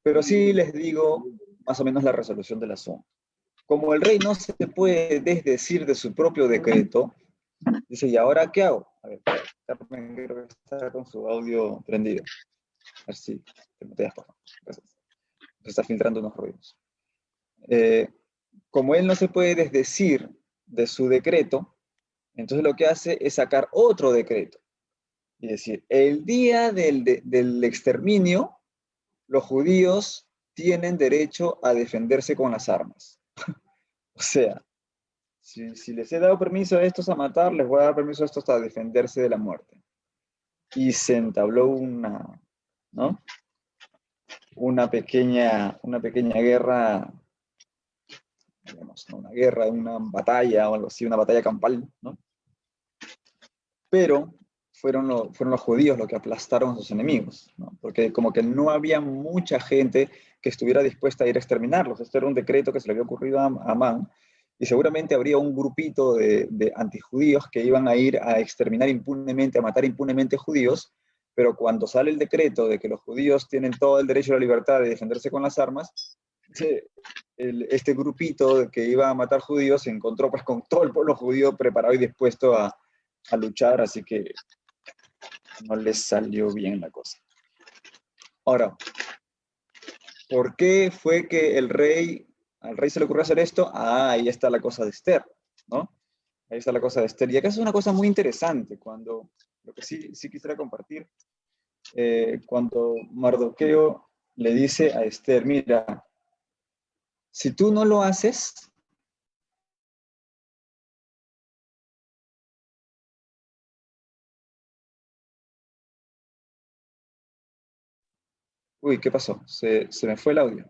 pero sí les digo más o menos la resolución del asunto. Como el rey no se puede desdecir de su propio decreto, dice, ¿y ahora qué hago? A ver, Carmen creo que está con su audio prendido. A ver si te muteas, por favor. Gracias. Se está filtrando unos ruidos. Como él no se puede desdecir de su decreto, entonces lo que hace es sacar otro decreto. Y decir, el día del exterminio, los judíos tienen derecho a defenderse con las armas. O sea, si les he dado permiso a estos a matar, les voy a dar permiso a estos a defenderse de la muerte. Y se entabló ¿no?, una pequeña guerra, digamos, ¿no?, una guerra, una batalla o algo así, una batalla campal, ¿no? Pero fueron los judíos los que aplastaron a sus enemigos, ¿no? Porque como que no había mucha gente que estuviera dispuesta a ir a exterminarlos. Esto era un decreto que se le había ocurrido a Amán, y seguramente habría un grupito de antijudíos que iban a ir a exterminar impunemente, a matar impunemente judíos, pero cuando sale el decreto de que los judíos tienen todo el derecho a la libertad de defenderse con las armas, este grupito que iba a matar judíos se encontró pues con todo el pueblo judío preparado y dispuesto a luchar, así que no les salió bien la cosa. Ahora, ¿por qué fue que al rey se le ocurrió hacer esto? Ahí está la cosa de Esther, ¿no? Ahí está la cosa de Esther. Y acá es una cosa muy interesante, lo que sí quisiera compartir, cuando Mardoqueo le dice a Esther, mira, si tú no lo haces, uy, ¿qué pasó? Se me fue el audio.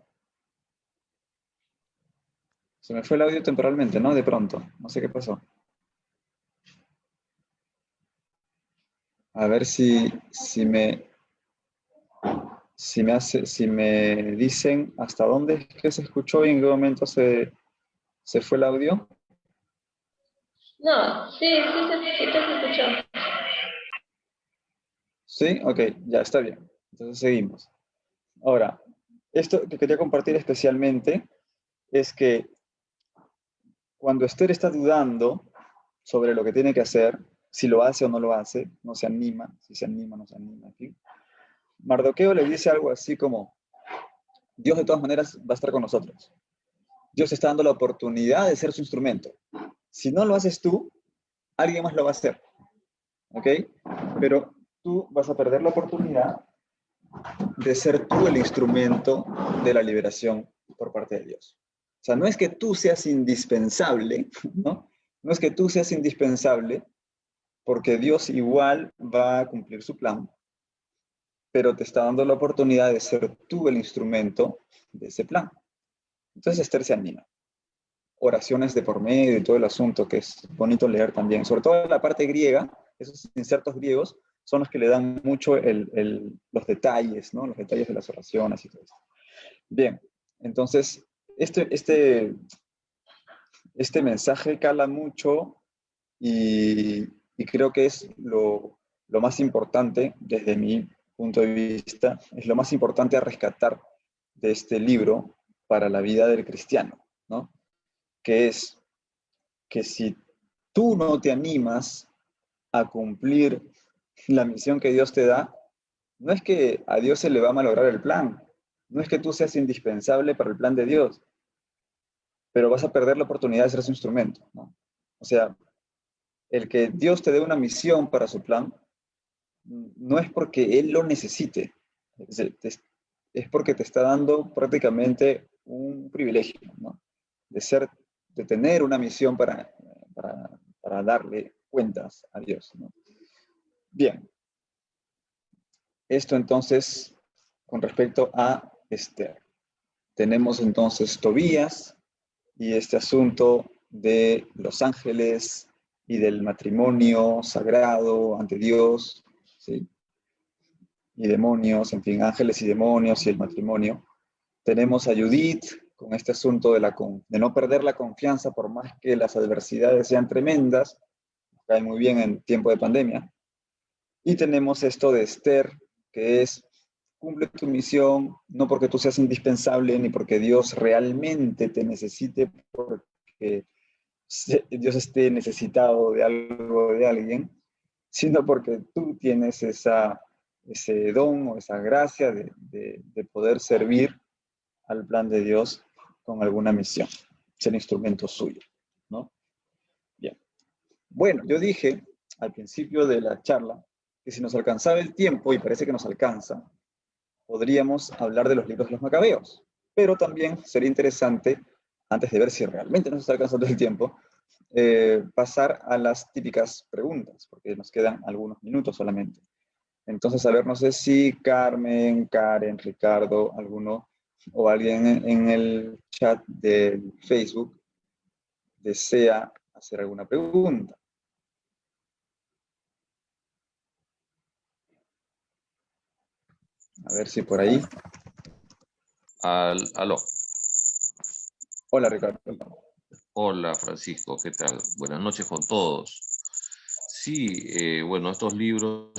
Se me fue el audio temporalmente, ¿no? De pronto. No sé qué pasó. A ver si me dicen hasta dónde es que se escuchó y en qué momento se fue el audio. No, sí te escuchó. ¿Sí? Ok, ya está bien. Entonces seguimos. Ahora, esto que quería compartir especialmente es que cuando Esther está dudando sobre lo que tiene que hacer, si lo hace o no lo hace, no se anima, si se anima, no se anima, en fin. Mardoqueo le dice algo así como, Dios de todas maneras va a estar con nosotros. Dios está dando la oportunidad de ser su instrumento. Si no lo haces tú, alguien más lo va a hacer. ¿Ok? Pero tú vas a perder la oportunidad de ser tú el instrumento de la liberación por parte de Dios. O sea, no es que tú seas indispensable, ¿no? No es que tú seas indispensable, porque Dios igual va a cumplir su plan, pero te está dando la oportunidad de ser tú el instrumento de ese plan. Entonces Esther se anima. Oraciones de por medio y todo el asunto, que es bonito leer también. Sobre todo la parte griega, esos insertos griegos son los que le dan mucho los detalles, ¿no? Los detalles de las oraciones y todo eso. Bien, entonces, este mensaje cala mucho y creo que es lo más importante desde mi punto de vista, es lo más importante a rescatar de este libro para la vida del cristiano, ¿no? Que es que si tú no te animas a cumplir la misión que Dios te da, no es que a Dios se le va a malograr el plan, no es que tú seas indispensable para el plan de Dios, pero vas a perder la oportunidad de ser su instrumento, ¿no? O sea, el que Dios te dé una misión para su plan, no es porque Él lo necesite, es porque te está dando prácticamente un privilegio, ¿no? De ser de tener una misión para darle cuentas a Dios, ¿no? Bien, esto entonces con respecto a Esther. Tenemos entonces Tobías y este asunto de los ángeles y del matrimonio sagrado ante Dios, ¿sí? Y demonios, en fin, ángeles y demonios y el matrimonio. Tenemos a Judith con este asunto de no perder la confianza por más que las adversidades sean tremendas, cae muy bien en tiempo de pandemia. Y tenemos esto de Esther, que es cumple tu misión, no porque tú seas indispensable, ni porque Dios realmente te necesite, porque Dios esté necesitado de algo de alguien, sino porque tú tienes ese don o esa gracia de poder servir al plan de Dios con alguna misión, ser instrumento suyo, ¿no? Bien. Bueno, yo dije al principio de la charla que si nos alcanzaba el tiempo, y parece que nos alcanza, podríamos hablar de los libros de los Macabeos, pero también sería interesante, antes de ver si realmente nos está alcanzando el tiempo, pasar a las típicas preguntas, porque nos quedan algunos minutos solamente. Entonces, a ver, no sé si Carmen, Karen, Ricardo, alguno o alguien en el chat de Facebook desea hacer alguna pregunta. A ver si por ahí. Aló. Hola, Ricardo. Hola, Francisco, ¿qué tal? Buenas noches con todos. Sí, bueno, estos libros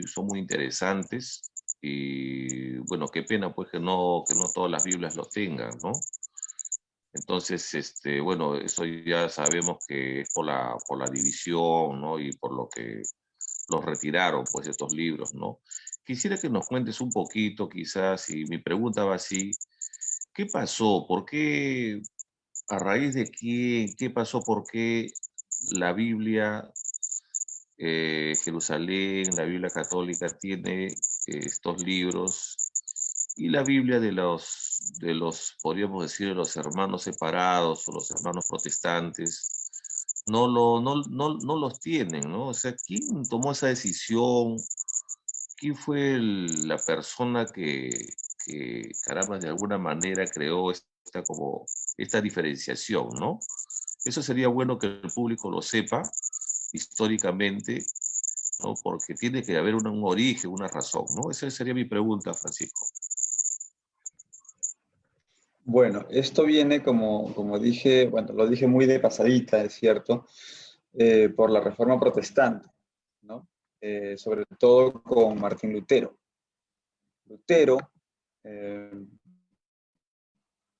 son muy interesantes y, bueno, qué pena pues que no todas las Biblias los tengan, ¿no? Entonces, bueno, eso ya sabemos que es por la división, ¿no? Y por lo que los retiraron, pues, estos libros, ¿no? Quisiera que nos cuentes un poquito, quizás, y mi pregunta va así, ¿qué pasó? ¿Por qué? ¿A raíz de qué pasó? ¿Por qué la Biblia, Jerusalén, la Biblia católica tiene estos libros y la Biblia podríamos decir, de los hermanos separados o los hermanos protestantes, no los tienen, ¿no? O sea, ¿quién tomó esa decisión? ¿Quién fue la persona caramba, de alguna manera creó esta diferenciación, ¿no? Eso sería bueno que el público lo sepa históricamente, ¿no? Porque tiene que haber un origen, una razón, ¿no? Esa sería mi pregunta, Francisco. Bueno, esto viene, como dije, bueno, lo dije muy de pasadita, es cierto, por la Reforma Protestante, ¿no? Sobre todo con Martín Lutero. Lutero, eh,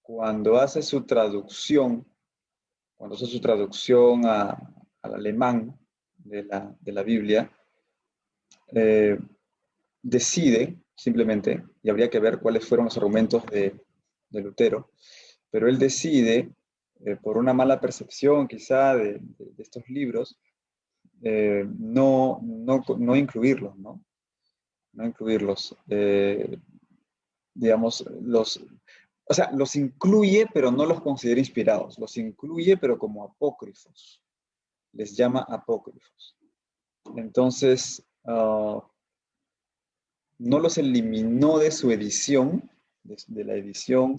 cuando hace su traducción, al alemán de la Biblia, decide simplemente, y habría que ver cuáles fueron los argumentos de Lutero, pero él decide, por una mala percepción quizá de estos libros, no incluirlos, ¿no? No incluirlos. Digamos, o sea, los incluye, pero no los considera inspirados. Los incluye, pero como apócrifos. Les llama apócrifos. Entonces, no los eliminó de su edición, de la edición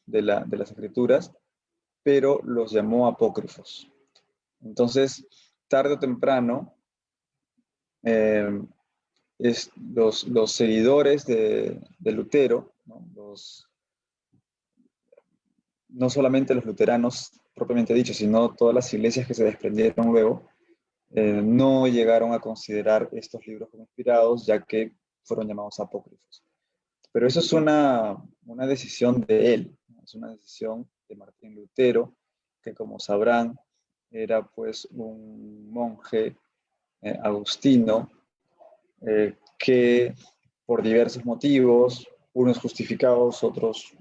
de las escrituras, pero los llamó apócrifos. Entonces, tarde o temprano, los seguidores de Lutero, ¿no? No solamente los luteranos propiamente dicho, sino todas las iglesias que se desprendieron luego, no llegaron a considerar estos libros como inspirados, ya que fueron llamados apócrifos. Pero eso es una decisión de él, ¿no? Es una decisión de Martín Lutero, que como sabrán, era pues un monje agustino, que por diversos motivos, unos justificados, otros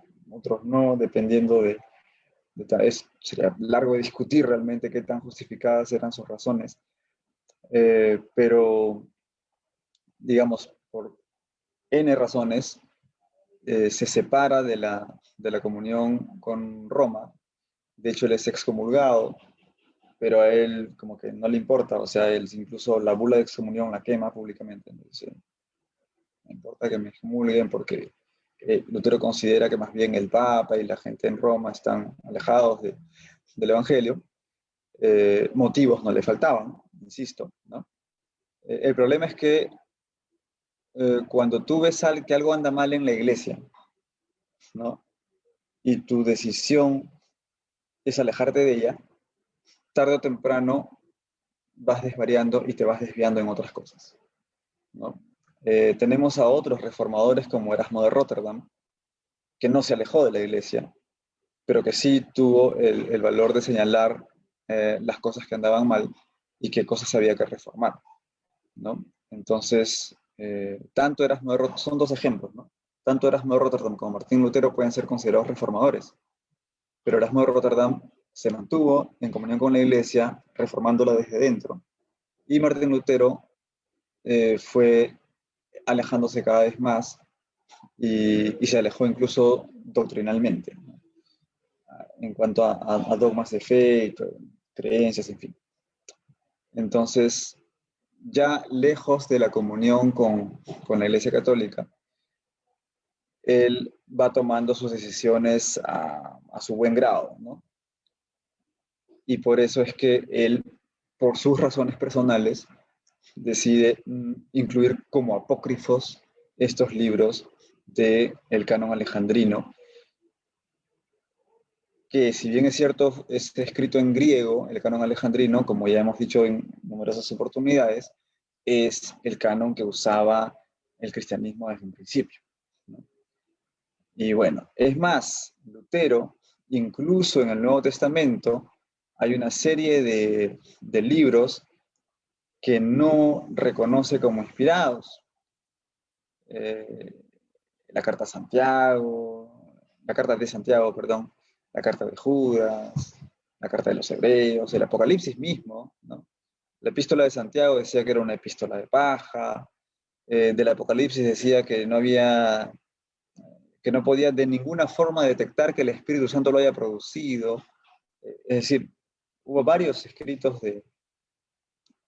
no, dependiendo sería largo de discutir realmente qué tan justificadas eran sus razones, pero digamos, por N razones, se separa de la comunión con Roma De hecho, él es excomulgado, pero a él como que no le importa, o sea, él incluso la bula de excomunión la quema públicamente. Entonces, no importa que me excomulguen porque Lutero considera que más bien el Papa y la gente en Roma están alejados del Evangelio. Motivos no le faltaban, insisto, ¿no? El problema es que cuando tú ves que algo anda mal en la iglesia, ¿no? Y tu decisión es alejarte de ella, tarde o temprano vas desvariando y te vas desviando en otras cosas, ¿no? Tenemos a otros reformadores como Erasmo de Rotterdam, que no se alejó de la iglesia, pero que sí tuvo el valor de señalar las cosas que andaban mal y qué cosas había que reformar, ¿no? Entonces, tanto Erasmo de Rotterdam, son dos ejemplos, ¿no? Tanto Erasmo de Rotterdam como Martín Lutero pueden ser considerados reformadores, pero Erasmo de Rotterdam se mantuvo en comunión con la iglesia, reformándola desde dentro, y Martín Lutero fue alejándose cada vez más y se alejó incluso doctrinalmente, ¿no? En cuanto a dogmas de fe, creencias, en fin. Entonces, ya lejos de la comunión con la Iglesia Católica, él va tomando sus decisiones a su buen grado, ¿no? Y por eso es que él, por sus razones personales, decide incluir como apócrifos estos libros del canon alejandrino, que si bien es cierto, está escrito en griego, el canon alejandrino, como ya hemos dicho en numerosas oportunidades, es el canon que usaba el cristianismo desde un principio, ¿no? Y bueno, es más, Lutero, incluso en el Nuevo Testamento, hay una serie de libros que no reconoce como inspirados. Eh, la carta a Santiago, la carta de Santiago, perdón, la carta de Judas, la carta de los Hebreos, el Apocalipsis mismo, ¿no? La epístola de Santiago decía que era una epístola de paja, del Apocalipsis decía que no había, que no podía de ninguna forma detectar que el Espíritu Santo lo haya producido. Es decir, hubo varios escritos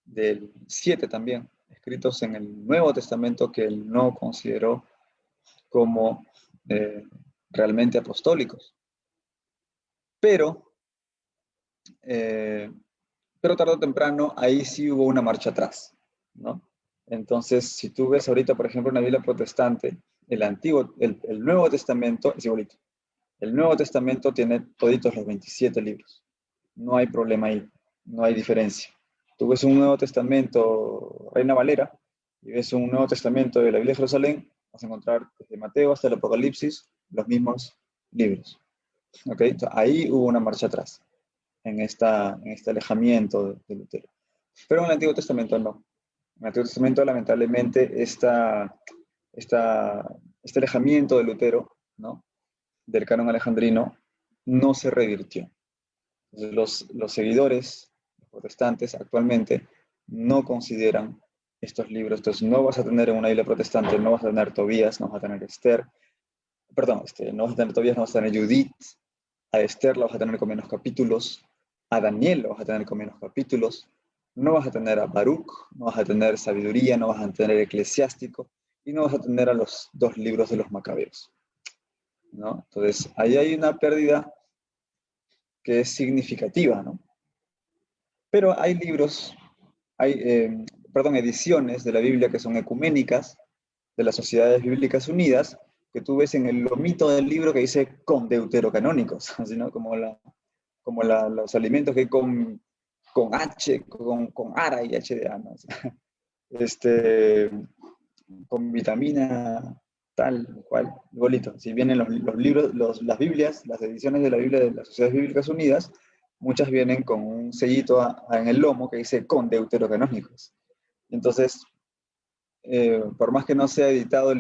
del 7 también, escritos en el Nuevo Testamento que él no consideró como eh, realmente apostólicos. Pero, eh, pero tarde o temprano ahí sí hubo una marcha atrás, ¿no? Entonces, si tú ves ahorita, por ejemplo, una Biblia protestante, el Nuevo Testamento es igualito. El Nuevo Testamento tiene toditos los 27 libros. No hay problema ahí, no hay diferencia. Tú ves un Nuevo Testamento Reina Valera y ves un Nuevo Testamento de la Biblia de Jerusalén, vas a encontrar desde Mateo hasta el Apocalipsis los mismos libros. ¿Okay? Entonces, ahí hubo una marcha atrás en este alejamiento de Lutero. Pero en el Antiguo Testamento no. En el Antiguo Testamento, lamentablemente, este alejamiento de Lutero, ¿no?, del canon alejandrino, no se revirtió. Entonces, los seguidores, los protestantes, actualmente no consideran estos libros. Entonces, no vas a tener en una Biblia protestante, no vas a tener Tobías, no vas a tener Esther, perdón, no vas a tener Tobías, no vas a tener Judith, a Esther la vas a tener con menos capítulos, a Daniel la vas a tener con menos capítulos, no vas a tener a Baruch, no vas a tener sabiduría, no vas a tener eclesiástico, y no vas a tener a los dos libros de los macabeos, ¿no? Entonces, ahí hay una pérdida que es significativa, ¿no? Pero hay libros, ediciones de la Biblia que son ecuménicas, de las Sociedades Bíblicas Unidas, que tú ves en el lomito del libro que dice con deuterocanónicos, así, ¿no? Como los alimentos que hay con H, con ARA y HDA, ¿no? O sea, con vitamina tal cual, igualito. Si vienen los libros, las Biblias, las ediciones de la Biblia de las Sociedades Bíblicas Unidas, muchas vienen con un sellito en el lomo que dice con deuterocanónicos. Entonces, por más que no sea editado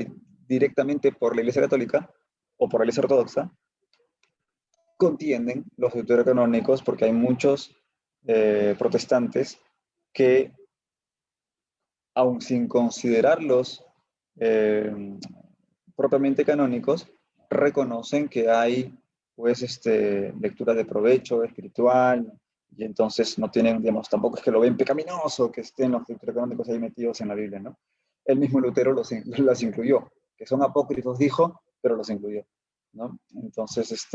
directamente por la Iglesia Católica o por la Iglesia Ortodoxa, contienen los deuterocanónicos porque hay muchos protestantes que, aun sin considerarlos propiamente canónicos, reconocen que hay o es lectura de provecho espiritual, y entonces no tienen, digamos, tampoco es que lo ven pecaminoso, que estén los deuterocanónicos ahí metidos en la Biblia, ¿no? El mismo Lutero los incluyó, que son apócrifos, dijo, pero los incluyó, ¿no? Entonces,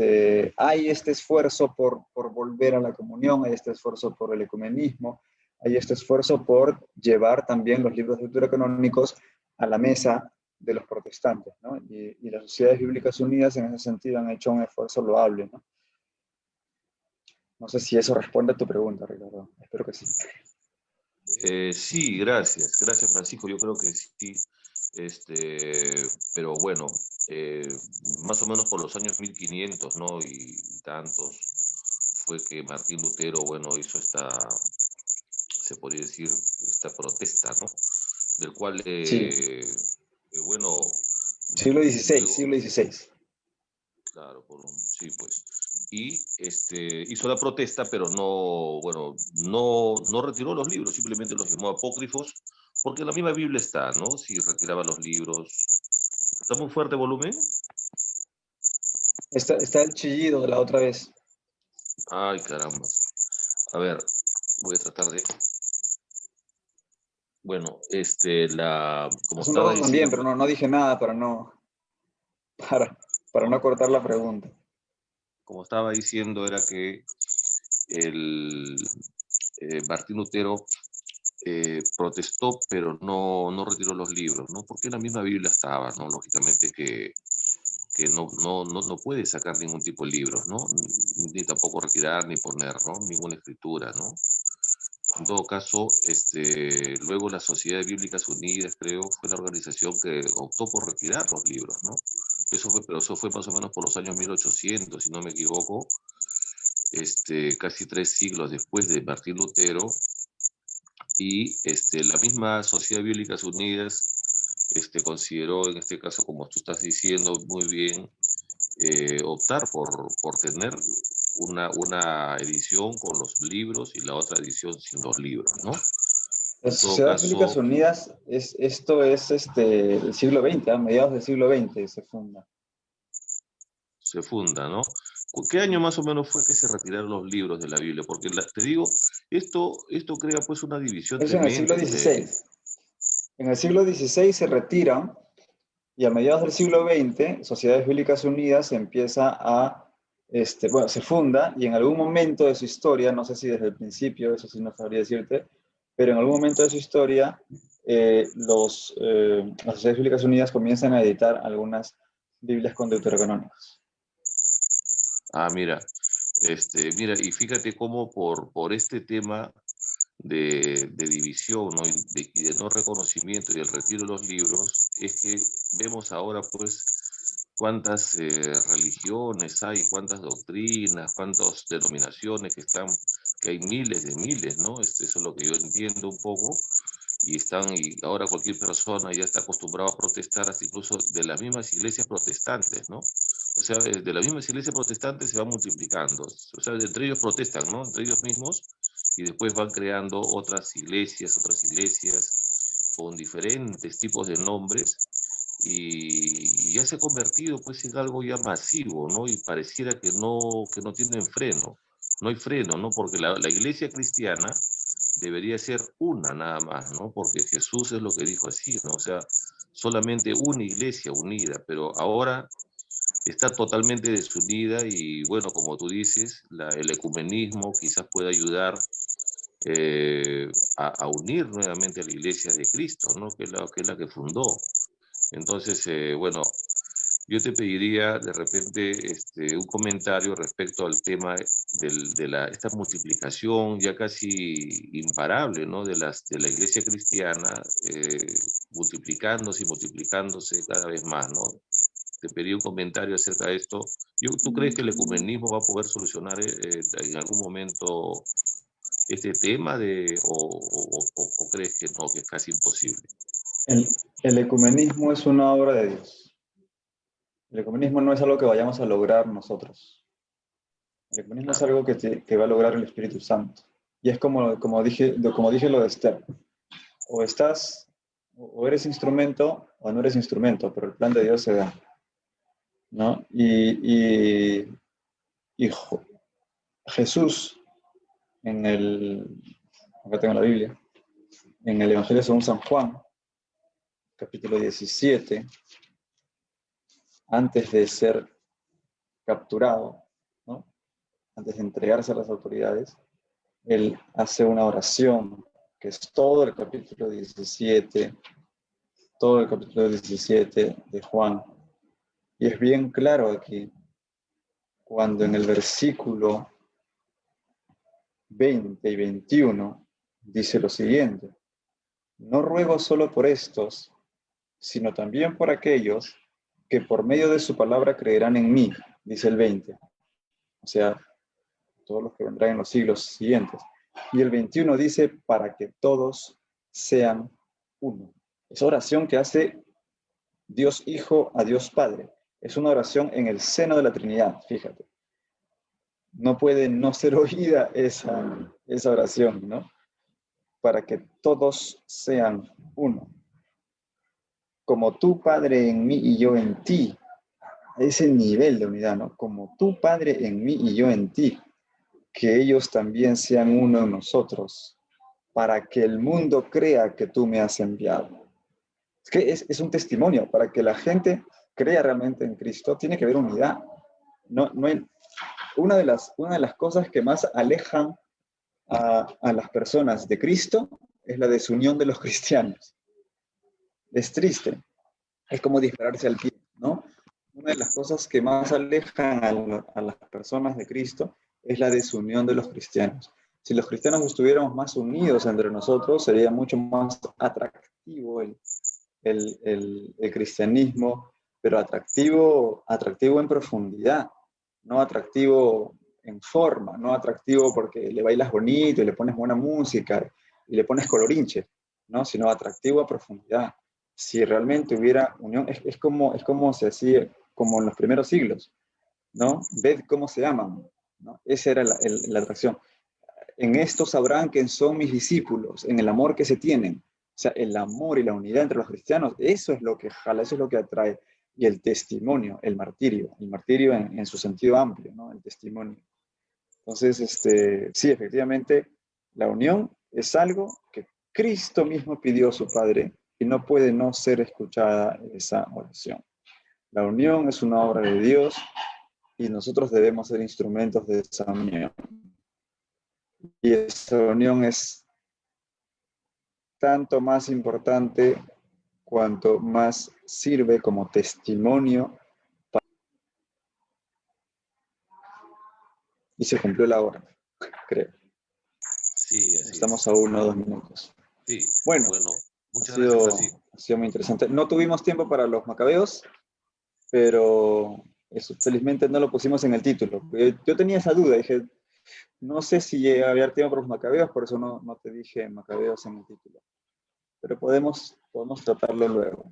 hay este esfuerzo por volver a la comunión, hay este esfuerzo por el ecumenismo, hay este esfuerzo por llevar también los libros deuterocanónicos a la mesa de los protestantes, ¿no? Y las Sociedades Bíblicas Unidas en ese sentido han hecho un esfuerzo loable, ¿no? No sé si eso responde a tu pregunta, Ricardo. Espero que sí. Sí, gracias. Gracias, Francisco. Yo creo que sí. Pero bueno, eh, más o menos por los años 1500, ¿no? Y tantos, fue que Martín Lutero, bueno, hizo se podría decir, esta protesta, ¿no? Del cual, Sí, bueno, siglo XVI, luego, siglo XVI. claro, sí, pues. Y hizo la protesta, pero no, bueno, no retiró los libros, simplemente los llamó apócrifos, porque en la misma Biblia está, ¿no? Si retiraba los libros. ¿Está muy fuerte volumen? Está el chillido de la otra vez. Ay, caramba. A ver, voy a tratar de. Bueno, como Hace un estaba rato también, diciendo, pero no dije nada para, para no cortar la pregunta. como estaba diciendo, era que el Martín Lutero protestó, pero no retiró los libros, ¿no? Porque en la misma Biblia estaba, ¿no? Lógicamente que no puede sacar ningún tipo de libros, ¿no? Ni tampoco retirar, ni poner, ¿no? Ninguna escritura, ¿no? En todo caso, luego las Sociedades Bíblicas Unidas, creo, fue la organización que optó por retirar los libros, ¿no? Pero eso fue más o menos por los años 1800, si no me equivoco, casi 3 siglos después de Martín Lutero, y la misma Sociedad Bíblicas Unidas consideró, en este caso, como tú estás diciendo muy bien, optar por tener una edición con los libros y la otra edición sin los libros, ¿no? Las En todo Sociedades Bíblicas caso, Unidas, esto es el siglo XX, a mediados del siglo XX se funda. se funda, ¿no? ¿Qué año más o menos fue que se retiraron los libros de la Biblia? Porque te digo, esto crea pues una división Es en el siglo tremenda XVI. En el siglo XVI se retiran y a mediados del siglo XX, Sociedades Bíblicas Unidas empieza bueno, se funda y en algún momento de su historia, no sé si desde el principio, eso sí no sabría decirte, pero en algún momento de su historia, las Sociedades Bíblicas Unidas comienzan a editar algunas Biblias con deuterocanónicos. Mira, y fíjate cómo por este tema de división, ¿no? y de no reconocimiento y el retiro de los libros, es que vemos ahora pues cuántas religiones hay, cuántas doctrinas, cuántas denominaciones que hay miles, ¿no? Eso es lo que yo entiendo un poco, y ahora cualquier persona ya está acostumbrado a protestar, hasta incluso de las mismas iglesias protestantes, ¿no? O sea, de las mismas iglesias protestantes se van multiplicando, o sea, entre ellos protestan, ¿no? Entre ellos mismos, y después van creando otras iglesias con diferentes tipos de nombres, y ya se ha convertido pues en algo ya masivo, ¿no? Y pareciera que no tienen freno, no hay freno, ¿no? Porque la iglesia cristiana debería ser una nada más, ¿no? Porque Jesús es lo que dijo así, ¿no? O sea, solamente una iglesia unida, pero ahora está totalmente desunida y bueno, como tú dices, el ecumenismo quizás pueda ayudar a unir nuevamente a la iglesia de Cristo, ¿no? Que es la que fundó. Entonces, bueno, yo te pediría de repente un comentario respecto al tema esta multiplicación ya casi imparable, ¿no? de la iglesia cristiana, multiplicándose y multiplicándose cada vez más, ¿no? Te pedí un comentario acerca de esto. ¿Tú crees que el ecumenismo va a poder solucionar en algún momento este tema o crees que no, que es casi imposible? El ecumenismo es una obra de Dios. El ecumenismo no es algo que vayamos a lograr nosotros. El ecumenismo es Claro. algo que va a lograr el Espíritu Santo. Y es como dije lo de Esther. O estás, o eres instrumento, o no eres instrumento, pero el plan de Dios se da, ¿no? Y hijo. Jesús, acá tengo la Biblia, en el Evangelio según San Juan, capítulo 17, antes de ser capturado, ¿no? Antes de entregarse a las autoridades, él hace una oración, que es todo el capítulo 17, de Juan. Y es bien claro aquí, cuando en el versículo 20 y 21 dice lo siguiente: no ruego solo por estos, sino también por aquellos que por medio de su palabra creerán en mí, dice el 20. O sea, todos los que vendrán en los siglos siguientes. Y el 21 dice, para que todos sean uno. Esa oración que hace Dios Hijo a Dios Padre. Es una oración en el seno de la Trinidad, fíjate. No puede no ser oída esa oración, ¿no? Para que todos sean uno. Como tú, Padre, en mí y yo en ti. Ese nivel de unidad, ¿no? Como tú, Padre, en mí y yo en ti. Que ellos también sean uno en nosotros, para que el mundo crea que tú me has enviado. Es que es un testimonio, para que la gente crea realmente en Cristo, tiene que haber unidad. No hay, una de las cosas que más alejan a las personas de Cristo es la desunión de los cristianos. Es triste, es como dispararse al pie, ¿no? Una de las cosas que más alejan a las personas de Cristo es la desunión de los cristianos. Si los cristianos estuviéramos más unidos entre nosotros, sería mucho más atractivo el cristianismo, pero atractivo en profundidad, no atractivo en forma, no atractivo porque le bailas bonito y le pones buena música y le pones colorinche, ¿no? Sino atractivo a profundidad. Si realmente hubiera unión, es como se hacía, como en los primeros siglos, ¿no? Ved cómo se aman, ¿no? Esa era la atracción. En esto sabrán que son mis discípulos, en el amor que se tienen. O sea, el amor y la unidad entre los cristianos, eso es lo que jala, eso es lo que atrae. Y el testimonio, el martirio en su sentido amplio, ¿no? El testimonio. Entonces, sí, efectivamente, la unión es algo que Cristo mismo pidió a su Padre y no puede no ser escuchada esa oración. La unión es una obra de Dios y nosotros debemos ser instrumentos de esa unión. Y esa unión es tanto más importante cuanto más sirve como testimonio. Y se cumplió la hora, creo. Sí, así Estamos es. a 1 o 2 minutos. Sí, Bueno, muchas gracias, Francisco. ha sido muy interesante. No tuvimos tiempo para los macabeos, pero eso, felizmente no lo pusimos en el título. Yo tenía esa duda, dije, no sé si había tiempo para los macabeos, por eso no te dije macabeos en el título. Pero podemos tratarlo luego.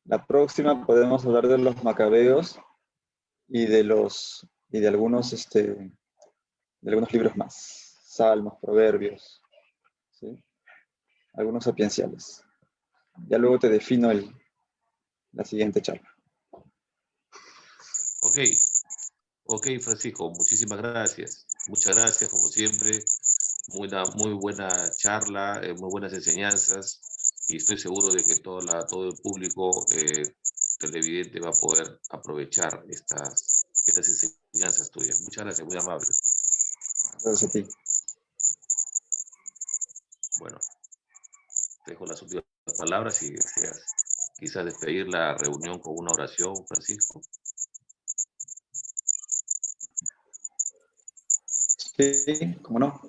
La próxima podemos hablar de los macabeos y de algunos libros más. Salmos, proverbios, ¿sí? Algunos sapienciales. Ya luego te defino la siguiente charla. Ok, Francisco, muchísimas gracias. Muchas gracias, como siempre. Muy buena charla, muy buenas enseñanzas. Y estoy seguro de que todo el público televidente va a poder aprovechar estas enseñanzas tuyas. Muchas gracias, muy amable. Gracias a ti. Bueno, te dejo las últimas palabras y deseas quizás despedir la reunión con una oración, Francisco. Sí, cómo no.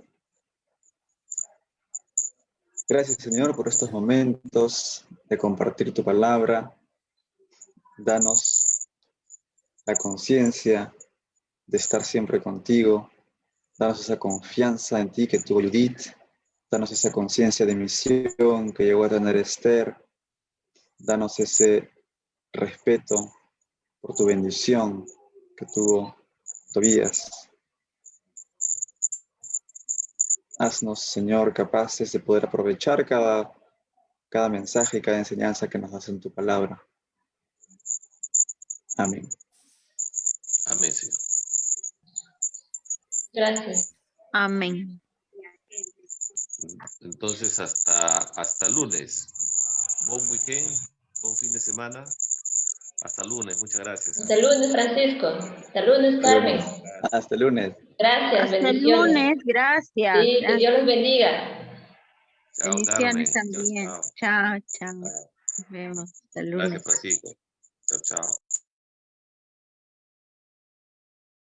Gracias, Señor, por estos momentos de compartir tu palabra. Danos la conciencia de estar siempre contigo. Danos esa confianza en ti que tuvo Judith. Danos esa conciencia de misión que llegó a tener Esther. Danos ese respeto por tu bendición que tuvo Tobías. Haznos, Señor, capaces de poder aprovechar cada mensaje y cada enseñanza que nos das en tu palabra. Amén. Amén, Señor. Gracias. Amén. Entonces, hasta lunes. Buen weekend, buen fin de semana. Hasta lunes, muchas gracias. Hasta el lunes, Francisco. Hasta el lunes, Carmen. Hasta el lunes. Gracias, Hasta el bendiciones. lunes, gracias. Sí, que Gracias. Dios los bendiga. Chao, Bendiciones Carmen. también. Chao, Chao, chao. chao. Nos vemos. Hasta el Gracias, lunes. Francisco. Chao, chao.